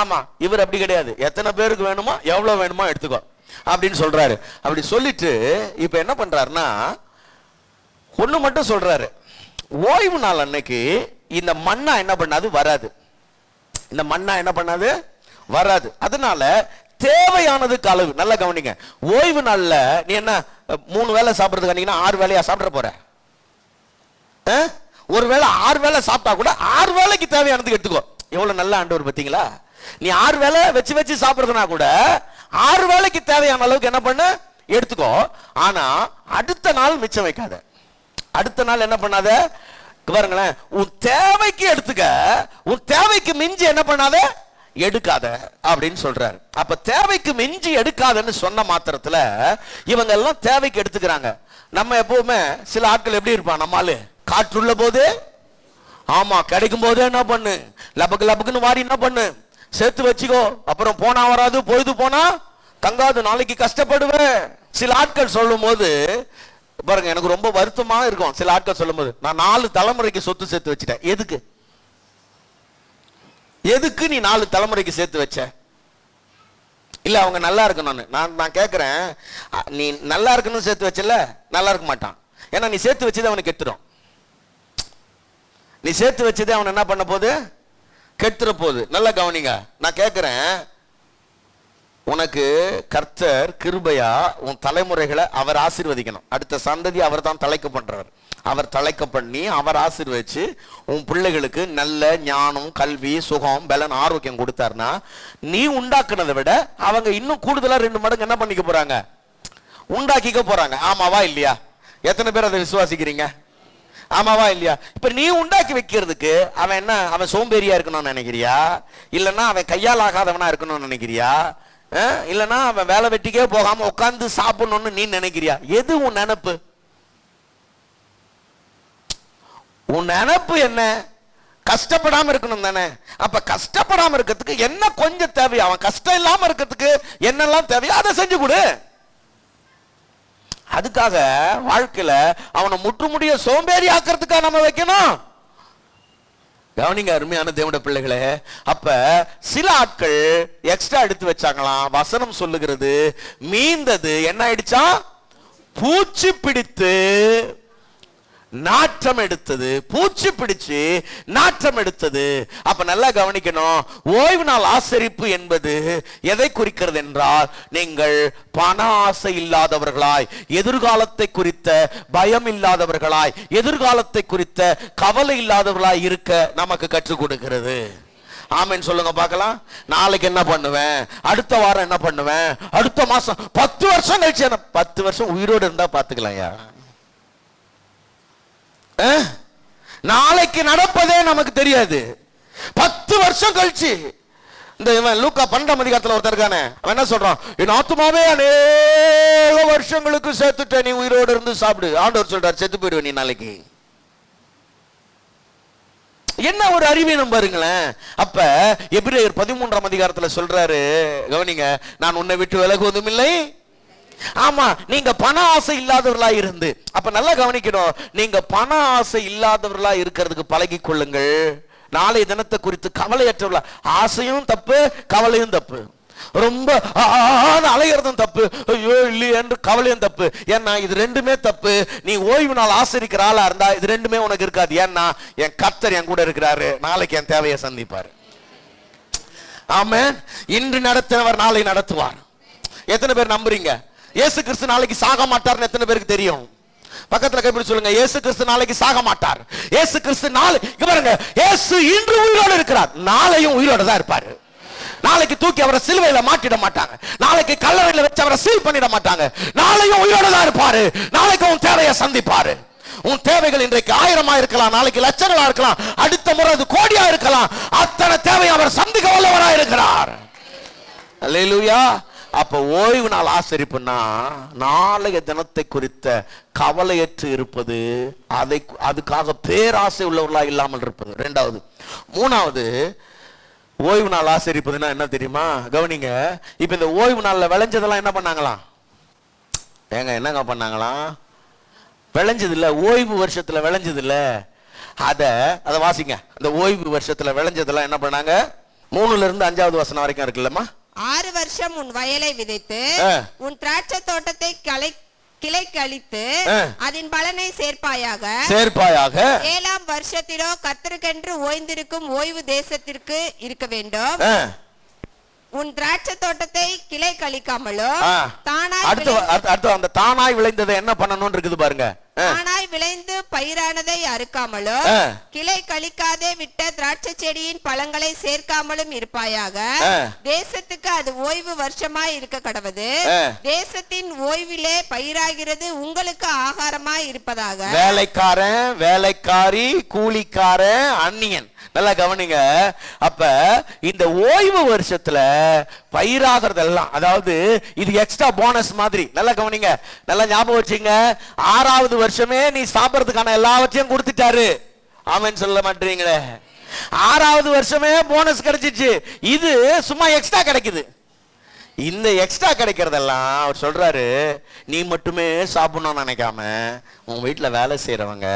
ஆமா, இவர் அப்படி கிடையாது. எத்தனை பேருக்கு வேணுமோ எவ்வளவு வேணுமோ எடுத்துக்கோ அப்படின்னு சொல்றாரு. அப்படி சொல்லிட்டு இப்ப என்ன பண்றாருன்னா ஒண்ணு மட்டும் சொல்றாரு, ஓய்வு நாள் அன்னைக்கு இந்த மண்ணா என்ன பண்ணாது, வராது. இந்த மண்ணா என்ன பண்ணாது, வராது. அதனால தேவையானதுக்கு அளவு. நல்லா கவனிங்க, ஓய்வு நாள்ல நீ என்ன 3 வேளை சாப்பிடுறதுக்கு 6 வேளையா சாப்பிட போற? ஒரு வேளை 6 வேளை சாப்பிட்டா கூட 6 வேளைக்கு தேவையானதுக்கு எடுத்துக்கோ. எவ்வளவு நல்ல ஆண்டவர் பார்த்தீங்களா? நீ 6 வேளை வச்சு சாப்பிடுறதுனா கூட 6 வேளைக்கு தேவையான அளவுக்கு என்ன பண்ண, எடுத்துக்கோ. ஆனா அடுத்த நாள் மிச்சம் வைக்காத. அடுத்த நாள் என்ன பண்ணாத, பாருங்களேன், உன் தேவைக்கு எடுத்துக்க, உன் தேவைக்கு மிஞ்சி என்ன பண்ணாத, எடுக்காத அப்படின்னு சொல்றாரு. அப்ப தேவைக்கு மிஞ்சி எடுக்காதன்னு சொன்ன மாத்திரத்துல இவங்க எல்லாம் தேவைக்கு எடுத்துக்கிறாங்க. நம்ம எப்பவுமே சில ஆட்கள் எப்படி இருப்பான், நம்மால காற்றுள்ள போது, ஆமா கிடைக்கும் போது என்ன பண்ணு, லபக்கு லபக்குன்னு வாரி என்ன பண்ணு, சேர்த்து வச்சுக்கோ. அப்புறம் போனா வராது, பொழுது போனா தங்காது, நாளைக்கு கஷ்டப்படுவேன். சில ஆட்கள் சொல்லும் போது பாருங்க, எனக்கு ரொம்ப வருத்தமா இருக்கும். சில ஆட்கள் சொல்லும் போது, நான் 4 தலைமுறைக்கு சொத்து சேர்த்து வச்சுட்டேன். எதுக்கு எதுக்கு நீ 4 தலைமுறைக்கு சேர்த்து வச்ச? இல்ல அவங்க நல்லா இருக்கணும்னு. நான் கேட்கிறேன், நீ நல்லா இருக்கணும்னு சேர்த்து வச்சல, நல்லா இருக்க மாட்டான். ஏன்னா நீ சேர்த்து வச்சது அவனுக்கு கெட்டுரும். நீ சேர்த்து வச்சதே அவன் என்ன பண்ண போது, கெட்டுற போது. நல்லா கவனிங்க, நான் கேட்கிறேன், உனக்கு கர்த்தர் கிருபையா உன் தலைமுறைகளை அவர் ஆசீர்வதிக்கணும். அடுத்த சந்ததி அவர் தான் தலைக்க பண்றவர். அவர் தலைக்க பண்ணி அவர் ஆசீர்வதிச்சு உன் பிள்ளைகளுக்கு நல்ல ஞானம், கல்வி, சுகம், பலன், ஆரோக்கியம் கொடுத்தாருன்னா நீ உண்டாக்குனதை விட அவங்க இன்னும் கூடுதலா 2 மடங்கு என்ன பண்ணிக்க போறாங்க, உண்டாக்கிக்க போறாங்க. ஆமாவா இல்லையா? எத்தனை பேர் அதை விசுவாசிக்கிறீங்க? ஆமாவா இல்லையா? இப்ப நீ உண்டாக்கி வைக்கிறதுக்கு அவன் என்ன, அவன் சோம்பேறியா இருக்கணும்னு நினைக்கிறியா? இல்லைன்னா அவன் கையால் ஆகாதவனா இருக்கணும்னு நினைக்கிறியா? இல்லைன்னா அவன் வேலை வெட்டிக்கே போகாம உட்கார்ந்து சாப்பிடணும்னு நீ நினைக்கிறியா? எது உன் நினைப்பு? உன் நினைப்பு என்ன? கஷ்டப்படாம இருக்கணும் தானே? அப்ப கஷ்டப்படாம இருக்கிறதுக்கு என்ன கொஞ்சம் தேவையா, அவன் கஷ்டம் இல்லாம இருக்கிறதுக்கு என்னெல்லாம் தேவையோ அதை செஞ்சு கொடு. அதுக்காக வாழ்க்கையில அவனை முற்றுமுடிய சோம்பேறி ஆக்கிறதுக்காக நம்ம வைக்கணும். கவனிங்க அருமையான தேவனுடைய பிள்ளைகளே, அப்ப சில ஆட்கள் எக்ஸ்ட்ரா எடுத்து வச்சாங்களாம். வசனம் சொல்லுகிறது, மீந்தது என்ன ஆயிடுச்சா, பூச்சி பிடித்து நாற்றம் எடுத்தது. பூச்சி பிடிச்சு நாற்றம் எடுத்தது. அப்ப நல்லா கவனிக்கணும், ஓய்வு நாள் ஆசரிப்பு என்பது எதை குறிக்கிறது என்றால், நீங்கள் பண ஆசை இல்லாதவர்களாய், எதிர்காலத்தை குறித்த பயம் இல்லாதவர்களாய், எதிர்காலத்தை குறித்த கவலை இல்லாதவர்களாய் இருக்க நமக்கு கற்றுக் கொடுக்கிறது. ஆமென் சொல்லுங்க பார்க்கலாம். நாளைக்கு என்ன பண்ணுவேன், அடுத்த வாரம் என்ன பண்ணுவேன், அடுத்த மாசம் 10 வருஷம் கழிச்சு, 10 வருஷம் உயிரோடு இருந்தா பாத்துக்கலாம். நாளைக்கு நடப்பதே நமக்கு தெரியாது. 10 வருஷம் கழிச்சு இந்த லூக்கா 12ஆம் அதிகாரத்துல ஒருத்தர் இருக்கானே, அவன் என்ன சொல்றான், என் ஆத்துமாவே அநேக வருஷங்களுக்கு சேர்த்துட்ட, நீ உயிரோடு இருந்து சாப்பிடு. ஆண்டவர் சொல்றார், செத்து போயிடுவேன் நீ நாளைக்கு. என்ன ஒரு அறிவீனம் பாருங்களேன். அப்ப எபிரேயர் 13ஆம் அதிகாரத்துல சொல்றாரு, கவனிங்க, நான் உன்னை விட்டு விலகுவதும் இல்லை. ஆமா, நீங்க பண ஆசை இல்லாதவர்களா இருந்து, அப்ப நல்லா கவனிக்கணும், நீங்க பண ஆசை இல்லாதவர்களா இருக்கிறதுக்கு பழகி கொள்ளுங்கள். நாளை தினத்தை குறித்து கவலையற்றவர்களா, ஆசையும் தப்பு, கவலையும் தப்பு. ரொம்ப அலைகிறதும் தப்பு, ஐயோ இல்லையே என்று கவலையும் தப்பு. ஏன்னா இது 2மே தப்பு. நீ ஓய்வு நாள் ஆசரிக்கிற ஆளா இருந்தா இது 2மே உனக்கு இருக்காது. ஏன்னா என் கர்த்தர் என் கூட இருக்கிறாரு, நாளைக்கு என் தேவையை சந்திப்பாரு. ஆமென். இன்று நடத்தினவர் நாளை நடத்துவார். எத்தனை பேர் நம்புறீங்க? இயேசு கிறிஸ்து நாளைக்கு சாக மாட்டார்னு எத்தனை பேருக்கு தெரியும்? பக்கத்துல கைப்பிடி சொல்லுங்க, இயேசு கிறிஸ்து நாளைக்கு சாக மாட்டார். இயேசு கிறிஸ்து பாருங்க, இயேசு இன்று உயிரோடு இருக்கிறார், நாளையும் உயிரோடு தான் இருப்பாரு. நாளைக்கு தூக்கி அவரை சிலுவையில மாட்டிட மாட்டாங்க, நாளைக்கு கல்லறையில வச்சு அவரை சீல் பண்ணிட மாட்டாங்க, நாளையும் உயிரோடு தான் இருப்பாரு. நாளைக்கு உன் தேவையை சந்திப்பாரு. உன் தேவைகள் இன்றைக்கு 1000 இருக்கலாம், நாளைக்கு லட்சங்களா இருக்கலாம், அடுத்த முறை அது கோடியா இருக்கலாம். அத்தனை தேவையை அவர் சந்திக்க வல்லவராக இருக்கிறார். அல்லேலூயா. அப்ப ஓய்வு நாள் ஆசரிப்புன்னா நாளைய தினத்தை குறித்த கவலையற்று இருப்பது, அதுக்காக பேராசை உள்ளவர்களா இல்லாமல் இருப்பது 2வது. 3வது, ஓய்வு நாள் ஆசரிப்பதுன்னா என்ன தெரியுமா? கவனிங்க, இப்ப இந்த ஓய்வு நாள்ல விளைஞ்சதெல்லாம் என்ன பண்ணாங்களாம், ஏங்க என்னங்க பண்ணாங்களாம்? விளைஞ்சது இல்ல, ஓய்வு வருஷத்துல விளைஞ்சது இல்ல, அதை வாசிங்க. அந்த ஓய்வு வருஷத்துல விளைஞ்சதெல்லாம் என்ன பண்ணாங்க? 3ல இருந்து 5வது வசனம் வரைக்கும் இருக்குல்லம்மா. 6 வருஷம் உன் வயலை விதைத்து உன் திராட்சை தோட்டத்தை கிளை கழித்து அதன் பலனை சேர்ப்பாயாக. 7ஆம் வருஷத்திலோ கர்த்தருக்கென்று ஓய்ந்திருக்கும் ஓய்வு தேசத்திற்கு இருக்க வேண்டும். உன் திராட்சை தோட்டத்தை கிளை கழிக்காமலோ அடுத்து அந்த தானாய் விளைந்ததை என்ன பண்ணணும் இருக்குது பாருங்க. தானாய் விளைந்து பயிரானதை அறுக்காமலோ கிளை கழிக்காதே விட்ட திராட்சை செடியின் பழங்களை சேர்க்காமலும் இருப்பாயாக. தேசத்துக்கு அது ஓய்வு வருஷமாய் இருக்க கடவது. தேசத்தின் ஓய்விலே பயிராகிறது உங்களுக்கு ஆகாரமாய் இருப்பதாக. வேலைக்காரன், வேலைக்காரி, கூலிக்காரன், அந்நியன், நல்லா கவனிங்க. அப்ப இந்த ஓய்வு வருஷத்துல பயிராகிறதெல்லாம், அதாவது இது எக்ஸ்ட்ரா போனஸ் மாதிரி. நல்லா கவனிங்க, நல்லா ஞாபகம் வச்சுங்க. 6வது வருஷமே நீ சாப்பிடறதுக்கான எல்லாவற்றையும் கொடுத்துட்டாரு. ஆமென் சொல்ல மாட்டீங்களே? 6வது வருஷமே போனஸ் கிடைச்சிச்சு. இது சும்மா எக்ஸ்ட்ரா கிடைக்குது. இந்த எக்ஸ்ட்ரா கிடைக்கிறதெல்லாம் அவர் சொல்றாரு, நீ மட்டுமே சாப்பிடணும்னு நினைக்காம உன் வீட்டில் வேலை செய்யறவங்க,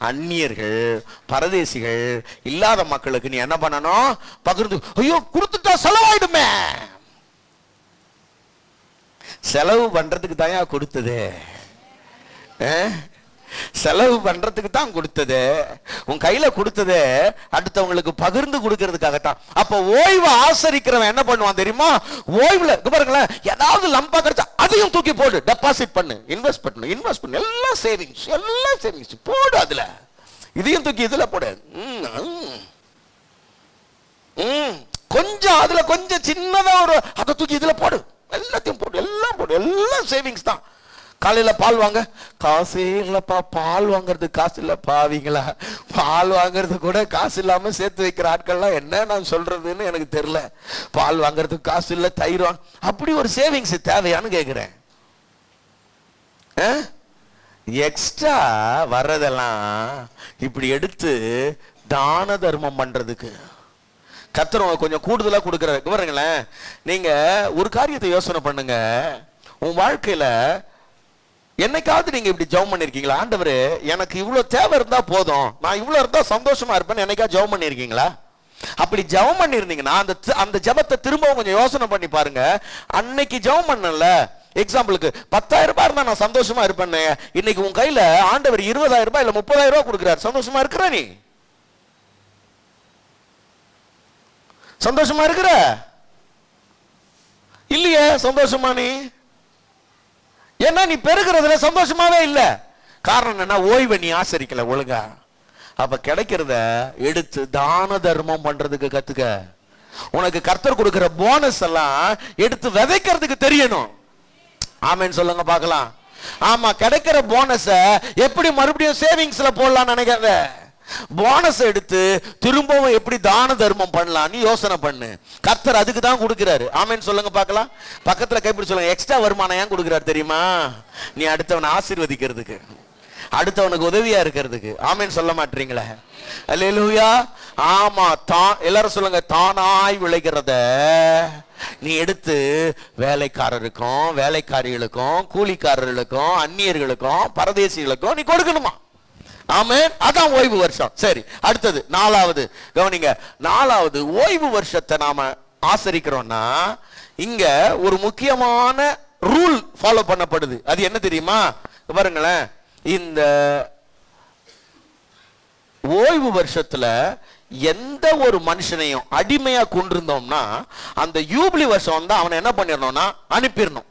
அந்நியர்கள், பரதேசிகள், இல்லாத மக்களுக்கு நீ என்ன பண்ணணும்? பகிர்ந்து. ஐயோ கொடுத்துட்டா செலவாயிடுமே. செலவு பண்றதுக்கு தான் கொடுத்தது, செலவு பண்றதுக்கு தான் கொடுத்தது. உன் கையில கொடுத்தது அடுத்தவங்களுக்கு பகிர்ந்து கொடுக்கிறதுக்காகத்தான். அப்ப ஓய்வு ஆசரிக்கிறவன் என்ன பண்ணுவான் தெரியுமா? ஓய்வுல பாருங்களேன், ஏதாவது லம்பா கிடைச்சா அதையும் தூக்கி போடு, டெபாசிட் பண்ணு, இன்வெஸ்ட் பண்ணு, எல்லாம் சேவிங்ஸ் போடு. அதுல இதையும் தூக்கி இதுல போடு. கொஞ்சம் அதுல கொஞ்சம் சின்னதா ஒரு அதை தூக்கி இதுல போடு, எல்லாத்தையும் போடு, எல்லாம் சேவிங்ஸ் தான். காலையில பால் வாங்க காசே இல்லப்பா, பால் வாங்குறதுக்கு காசு இல்ல. பாவீங்களா, பால் வாங்குறது கூட காசு இல்லாம சேர்த்து வைக்கிற ஆட்கள்லாம் என்ன நான் சொல்றதுன்னு எனக்கு தெரியல. பால் வாங்குறதுக்கு காசு இல்ல, தயிர் வாங்க. அப்படி ஒரு சேவிங்ஸ் தேவையான்னு கேக்குறேன். எக்ஸ்ட்ரா வர்றதெல்லாம் இப்படி எடுத்து தான தர்மம் பண்றதுக்கு கர்த்தர் கொஞ்சம் கூடுதலா கொடுக்கறாரு. பாருங்களேன், நீங்க ஒரு காரியத்தை யோசனை பண்ணுங்க. உன் வாழ்க்கையில என்னைக்காவது நீங்க இப்படி ஜெபம் பண்ணிருக்கீங்களா? ஆண்டவரே எனக்கு இவ்வளவு தேவை இருந்தா போதும், நான் இவ்வளவு இருந்தா சந்தோஷமா இருப்பேன்னு என்னைக்கா ஜெபம் பண்ணிருக்கீங்களா? அப்படி ஜெபம் பண்ணிருந்தீங்கன்னா அந்த ஜெபத்தை திரும்பவும் கொஞ்சம் யோசனை பண்ணி பாருங்க. அன்னைக்கு ஜெபம் பண்ணல, எக்ஸாம்பிளுக்கு 10,000 ரூபாய் இருந்தா நான் சந்தோஷமா இருப்பேன்னு, இன்னைக்கு உன் கையில ஆண்டவர் 20,000 ரூபாய் இல்ல 30,000 ரூபாய் கொடுக்கிறார். சந்தோஷமா இருக்கிற? நீ சந்தோஷமா இருக்கிற இல்லையே? சந்தோஷமா நீ? ஏன்னா நீ பெருகிறதுல சந்தோஷமாவே இல்ல. காரணம் என்ன? ஓய்வை நீ ஆசரிக்கல ஒழுங்கா. அப்ப கிடைக்கிறத எடுத்து தான தர்மம் பண்றதுக்கு கத்துக்க. உனக்கு கர்த்தர் கொடுக்கிற போனஸ் எல்லாம் எடுத்து விதைக்கிறதுக்கு தெரியணும். ஆமென் சொல்லுங்க பார்க்கலாம். ஆமா, கிடைக்கிற போனஸ எப்படி மறுபடியும் சேவிங்ஸ்ல போடலாம் நினைக்காத. போனஸ் எடுத்து திரும்பவும் எப்படி தான தர்மம் பண்ணலாம் நீ யோசனை பண்ணு. கர்த்தர் அதுக்கு தான் கொடுக்கிறாரு. ஆமென் சொல்லுங்க பார்க்கலாம். பக்கத்துல கைப்பிடி சொல்லுங்க, எக்ஸ்ட்ரா வருமானம் ஏன் கொடுக்கிறார் தெரியுமா? நீ அடுத்தவனை ஆசீர்வதிக்கிறதுக்கு, அடுத்தவனுக்கு உதவியா இருக்கிறதுக்கு. ஆமென் சொல்ல மாட்டீங்களே? அல்லேலூயா. ஆமா, எல்லாரும் சொல்லுங்க, தானாய் விளைகிறத நீ எடுத்து வேலைக்காரருக்கும், வேலைக்காரிகளுக்கும், கூலிக்காரர்களுக்கும், அந்நியர்களுக்கும், பரதேசிகளுக்கும் நீ கொடுக்கணுமா? ஆமென். அதான் ஓய்வு வருஷம். சரி, அடுத்தது 4வது கவனிங்க. 4வது ஓய்வு வருஷத்தை நாம ஆசரிக்கிறோம்னா இங்க ஒரு முக்கியமான ரூல் ஃபாலோ பண்ணப்படுது. அது என்ன தெரியுமா? பாருங்களேன், இந்த ஓய்வு வருஷத்துல எந்த ஒரு மனுஷனையும் அடிமையா கொண்டிருந்தோம்னா அந்த யூபிலி வருஷம் வந்தா அவனை என்ன பண்ணிடணும்னா அனுப்பிடணும்.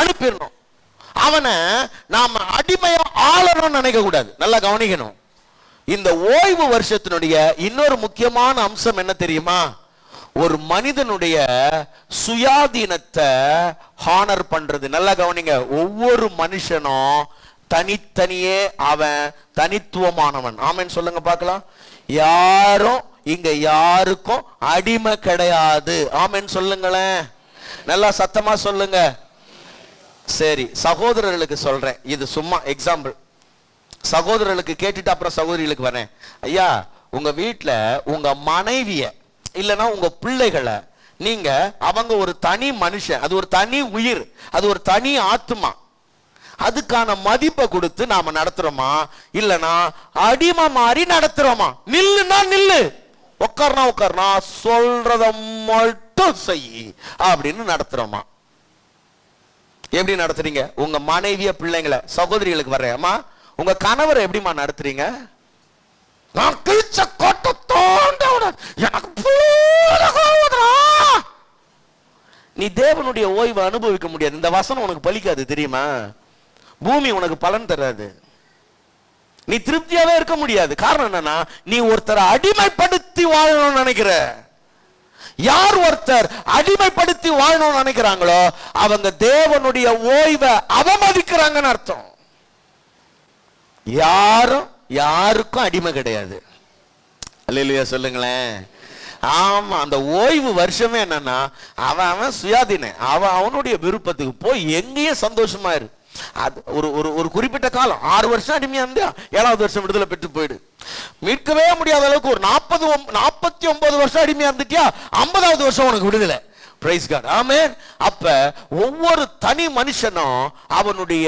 அனுப்பிடணும். அவனை நாம அடிமையா ஆளணும்னு நினைக்க கூடாது. நல்லா கவனிக்கணும். இந்த ஓய்வு வருஷத்தினுடைய இன்னொரு முக்கியமான அம்சம் என்ன தெரியுமா? ஒரு மனிதனுடைய சுயாதீனத்தை ஹானர் பண்றது. நல்லா கவனிங்க. ஒவ்வொரு மனுஷனும் தனித்தனியே அவன் தனித்துவமானவன். ஆமென் சொல்லுங்க பார்க்கலாம். யாரும் இங்க யாருக்கும் அடிமை கிடையாது. ஆமென் சொல்லுங்களேன், நல்லா சத்தமா சொல்லுங்க. சரி, சகோதரர்களுக்கு சொல்றேன், இது சும்மா எக்ஸாம்பிள். சகோதரர்களுக்கு கேட்டுட்டு அப்புறம் சகோதரிகளுக்கு வரேன். ஐயா, உங்க வீட்டுல உங்க மனைவிய இல்லைன்னா உங்க பிள்ளைகளை நீங்க அவங்க ஒரு தனி மனுஷன், அது ஒரு தனி உயிர், அது ஒரு தனி ஆத்மா. அதுக்கான மதிப்பை கொடுத்து நாம நடத்துறோமா, இல்லனா அடிமை மாதிரி நடத்துறோமா? நில்லுனா நில்லு, உட்கார்னா உட்கார்னா, சொல்றத மட்டும் செய் அப்படின்னு நடத்துறோமா? எப்படி நடத்துறீங்க? உங்க மனைவிய, பிள்ளைங்களை, சகோதரிகளுக்கு வர்றேன், அம்மா உங்க கணவரை எப்படிமா நடத்துறீங்க? நான் கிழிச்ச கோட்டை தோண்ட எனக்கு நீ தேவனுடைய ஓய்வை அனுபவிக்க முடியாது. இந்த வசனம் உனக்கு பலிக்காது தெரியுமா? பூமி உனக்கு பலன் தராது, நீ திருப்தியாவே இருக்க முடியாது. காரணம் என்னன்னா, நீ ஒருத்தரை அடிமைப்படுத்தி வாழணும்னு நினைக்கிற. யார் ஒருத்தர் அடிமைப்படுத்தி வாழணும்னு நினைக்கிறாங்களோ அவங்க தேவனுடைய ஓய்வை அவமதிக்கிறாங்கன்னு அர்த்தம். யாரும் யாருக்கும் அடிமை கிடையாது. அல்லேலூயா சொல்லுங்களேன். ஆமா, அந்த ஓய்வு வருஷமே என்னன்னா, அவன் சுயாதீன, அவனுடைய விருப்பத்துக்கு போய் எங்கேயும் சந்தோஷமா இரு. அது ஒரு குறிப்பிட்ட காலம், 6 வருஷம் அடிமையா இருந்தா 7வது வருஷம் விடுதலை பெற்று போயிடு. மீட்கவே முடியாத அளவுக்கு ஒரு 49 வருஷம் அடிமையா இருந்துட்டியா 50வது வருஷம் உனக்கு விடுதலை. பிரைஸ் காட், ஆமென். அப்ப ஒவ்வொரு தனி மனுஷனும் அவனுடைய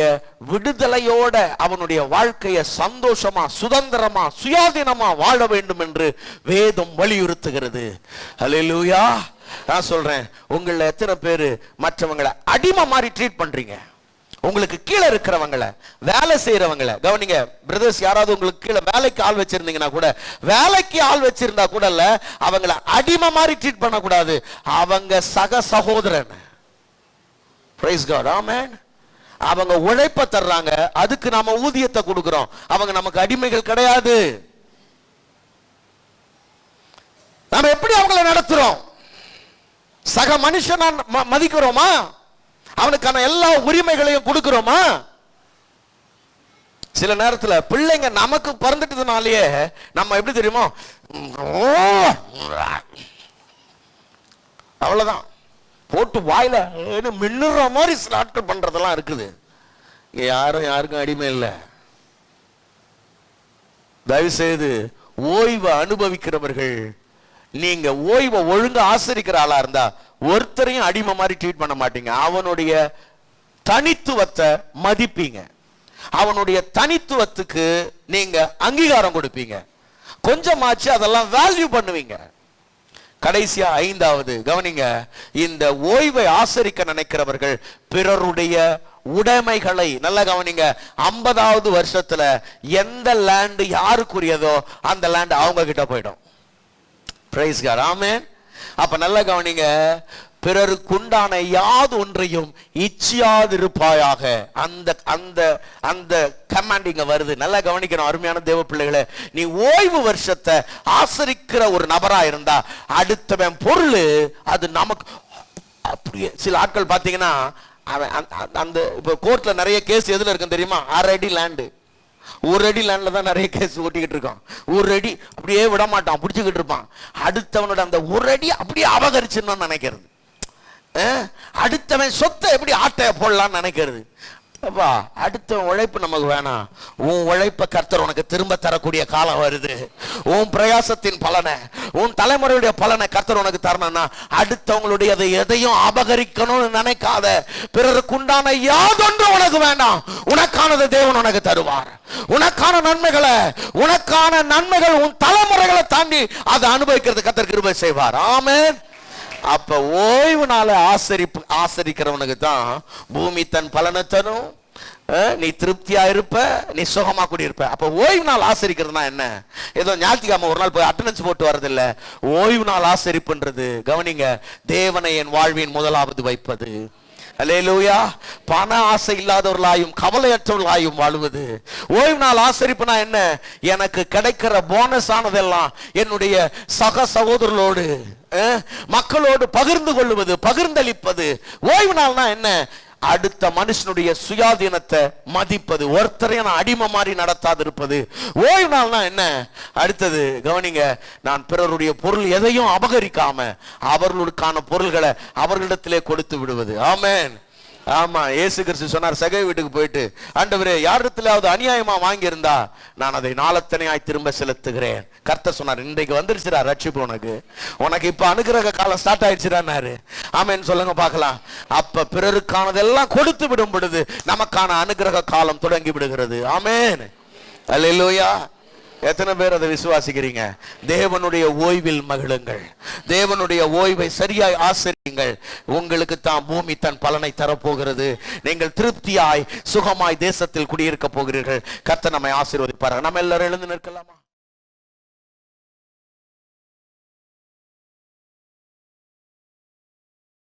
விடுதலையோட அவனுடைய வாழ்க்கையை சந்தோஷமா, சுதந்திரமா, சுயாதீனமா வாழ வேண்டும் என்று வேதம் வலியுறுத்துகிறது. அல்லேலூயா. நான் சொல்றேன், உங்கள எத்தனை பேரு மற்றவங்களை அடிமை மாதிரி ட்ரீட் பண்றீங்க? உங்களுக்கு கீழே இருக்கிறவங்களை, வேலை செய்யறவங்களை கவனிங்க பிரதர்ஸ். யாராவது உங்களுக்கு கீழே வேலைக்கு ஆள் வச்சிருந்தீங்கன்னா கூட, வேலைக்கு ஆள் வச்சிருந்தா கூட இல்ல, அவங்களை அடிமை மாதிரி ட்ரீட் பண்ண கூடாது. அவங்க சக சகோதரன். பிரைஸ் காட், ஆமென். அவங்க உழைப்ப தர்றாங்க, அதுக்கு நாம ஊதியத்தை கொடுக்கிறோம். அவங்க நமக்கு அடிமைகள் கிடையாது. நாம எப்படி அவங்களை நடத்துறோம்? சக மனுஷனா மதிக்கிறோமா? அவனுக்கான எல்லா உரிமைகளையும் கொடுக்கிறோமா? சில நேரத்தில் பிள்ளைங்க நமக்கு பிறந்துட்டதுனாலேயே நம்ம எப்படி தெரியுமோ, அவ்வளவுதான் போட்டு வாயில மின்னுற மாதிரி சில ஆட்கள் பண்றதெல்லாம் இருக்குது. இங்க யாருக்கும் அடிமை இல்லை. தயவு செய்து ஓய்வை அனுபவிக்கிறவர்கள், நீங்க ஓய்வை ஒழுங்கு ஆசரிக்கிற ஆளா இருந்தா ஒருத்தரையும் அடிமை மாதிரி ட்ரீட் பண்ண மாட்டீங்க. அவனுடைய தனித்துவத்தை மதிப்பீங்க, அவனுடைய தனித்துவத்துக்கு நீங்க அங்கீகாரம் கொடுப்பீங்க, கொஞ்சமாச்சு அதெல்லாம் வேல்யூ பண்ணுவீங்க. கடைசியா 5வது கவனிங்க, இந்த ஓய்வை ஆசரிக்க நினைக்கிறவர்கள் பிறருடைய உடைமைகளை, நல்ல கவனிங்க, 50வது வருஷத்துல எந்த லேண்ட் யாருக்குரியதோ அந்த லேண்ட் அவங்க கிட்ட போயிடும். பிரைஸ் காட், ஆமென். அப்ப நல்ல கவனிங்க, பிறருக்குண்டான யாது ஒன்றையும் இச்சியாதிருப்பாயாக. அந்த அந்த அந்த கமாண்டிங்க வருது. நல்லா கவனிக்கணும் அருமையான தேவ பிள்ளைகளே. நீ ஓய்வு வருஷத்தை ஆசரிக்கிற ஒரு நபரா இருந்தா அடுத்தவன் பொருள் அது நமக்கு அப்படியே. சில ஆட்கள் பாத்தீங்கன்னா, அந்த இப்ப கோர்ட்ல நிறைய கேஸ் எதுல இருக்குன்னு தெரியுமா? 1/2 அடி லேண்டு, 1 அடி லேண்ட்ல தான் நிறைய கேஸ் ஓட்டிக்கிட்டு இருக்கான். 1 அடி அப்படியே விட மாட்டான், பிடிச்சுக்கிட்டு இருப்பான். அடுத்தவனோட அந்த 1 அடி அப்படியே அபகரிச்சுன்னு நினைக்கிறது. அடுத்தவன் சொத்தை எப்படி ஆட்டைய போடலான்னு நினைக்கிறது. அடுத்த உழைப்பு நமக்கு வேணாம். உன் உழைப்ப கர்த்தர் உனக்கு திரும்ப தரக்கூடிய காலம் வருது. உன் பிரயாசத்தின் பலனை, உன் தலைமுறையுடைய பலனை கர்த்தர் உனக்கு தரணும்னா அடுத்தவங்களுடைய எதையும் அபகரிக்கணும்னு நினைக்காத. பிறருக்கு உண்டான யாதொன்று உனக்கு வேண்டாம், உனக்கானது தேவன் உனக்கு தருவார். உனக்கான நன்மைகள் உன் தலைமுறைகளை தாண்டி அதை அனுபவிக்கிறது கர்த்தர் கிருபை செய்வார். ஆமென். அப்ப ஓய்வு நாள ஆசரிக்கிறவனுக்கு தான் பூமி தன் பலனை தரும். நீ திருப்தியா இருப்ப, நீ சுகமா கூடியிருப்ப. அப்ப ஓய்வு நாள் ஆசரிக்கிறதுனா என்ன? ஏதோ ஞாயிற்றுக்கிழமை ஒரு நாள் போய் அட்டெண்டன்ஸ் போட்டு வரதில்ல. ஓய்வு நாள் ஆசரிப்புன்றது கவனிங்க, தேவனை என் வாழ்வின் முதலாவது வைப்பது. அல்லேலூயா. பண ஆசை இல்லாதவர்களாயும் கவலையற்றவர்களாயும் வாழ்வது. ஓய்வு நாள் ஆசரிப்புனா என்ன? எனக்கு கிடைக்கிற போனஸ் ஆனதெல்லாம் என்னுடைய சக சகோதரர்களோடு மக்களோடு பகிர்ந்து கொள்வது, பகிர்ந்தளிப்பது. ஓய்வு நாள்னா என்ன? அடுத்த மனுஷனுடைய சுயாதீனத்தை மதிப்பது, ஒருத்தரையும் நான் அடிமை மாதிரி நடத்தாது இருப்பது. ஓய்வு நாள்னா என்ன? அடுத்தது கவனிங்க, நான் பிறருடைய பொருள் எதையும் அபகரிக்காம அவர்களுக்கான பொருள்களை அவர்களிடத்திலே கொடுத்து விடுவது. ஆமென். ஆமா, இயேசு கிறிஸ்து சொன்னார் சகை வீட்டுக்கு போயிட்டு, ஆண்டவரே யாரிடத்திலாவது அநியாயமா வாங்கியிருந்தா நான் அதை நாளத்தனையாய் திரும்ப செலுத்துகிறேன். கர்த்தர் சொன்னார், இன்றைக்கு வந்துருச்சுடா ரட்சிப்பு, உனக்கு இப்ப அனுகிரக காலம் ஸ்டார்ட் ஆயிடுச்சுடான்னாரு. ஆமென் சொல்லுங்க பார்க்கலாம். அப்ப பிறருக்கானதெல்லாம் கொடுத்து விடும் பொழுது நமக்கான அனுகிரக காலம் தொடங்கி விடுகிறது. ஆமென், அல்லேலூயா. எத்தனை பேர் அதை விசுவாசிக்கிறீங்க? தேவனுடைய ஓய்வில் மகிழுங்கள், தேவனுடைய ஓய்வை சரியாய் ஆசரியுங்கள். உங்களுக்கு தான் பூமி தன் பலனை தரப்போகிறது. நீங்கள் திருப்தியாய் சுகமாய் தேசத்தில் குடியிருக்க போகிறீர்கள். கர்த்தர் நம்மை ஆசீர்வதிப்பார். நம்ம எல்லாரும் எழுந்து நிற்கலாமா?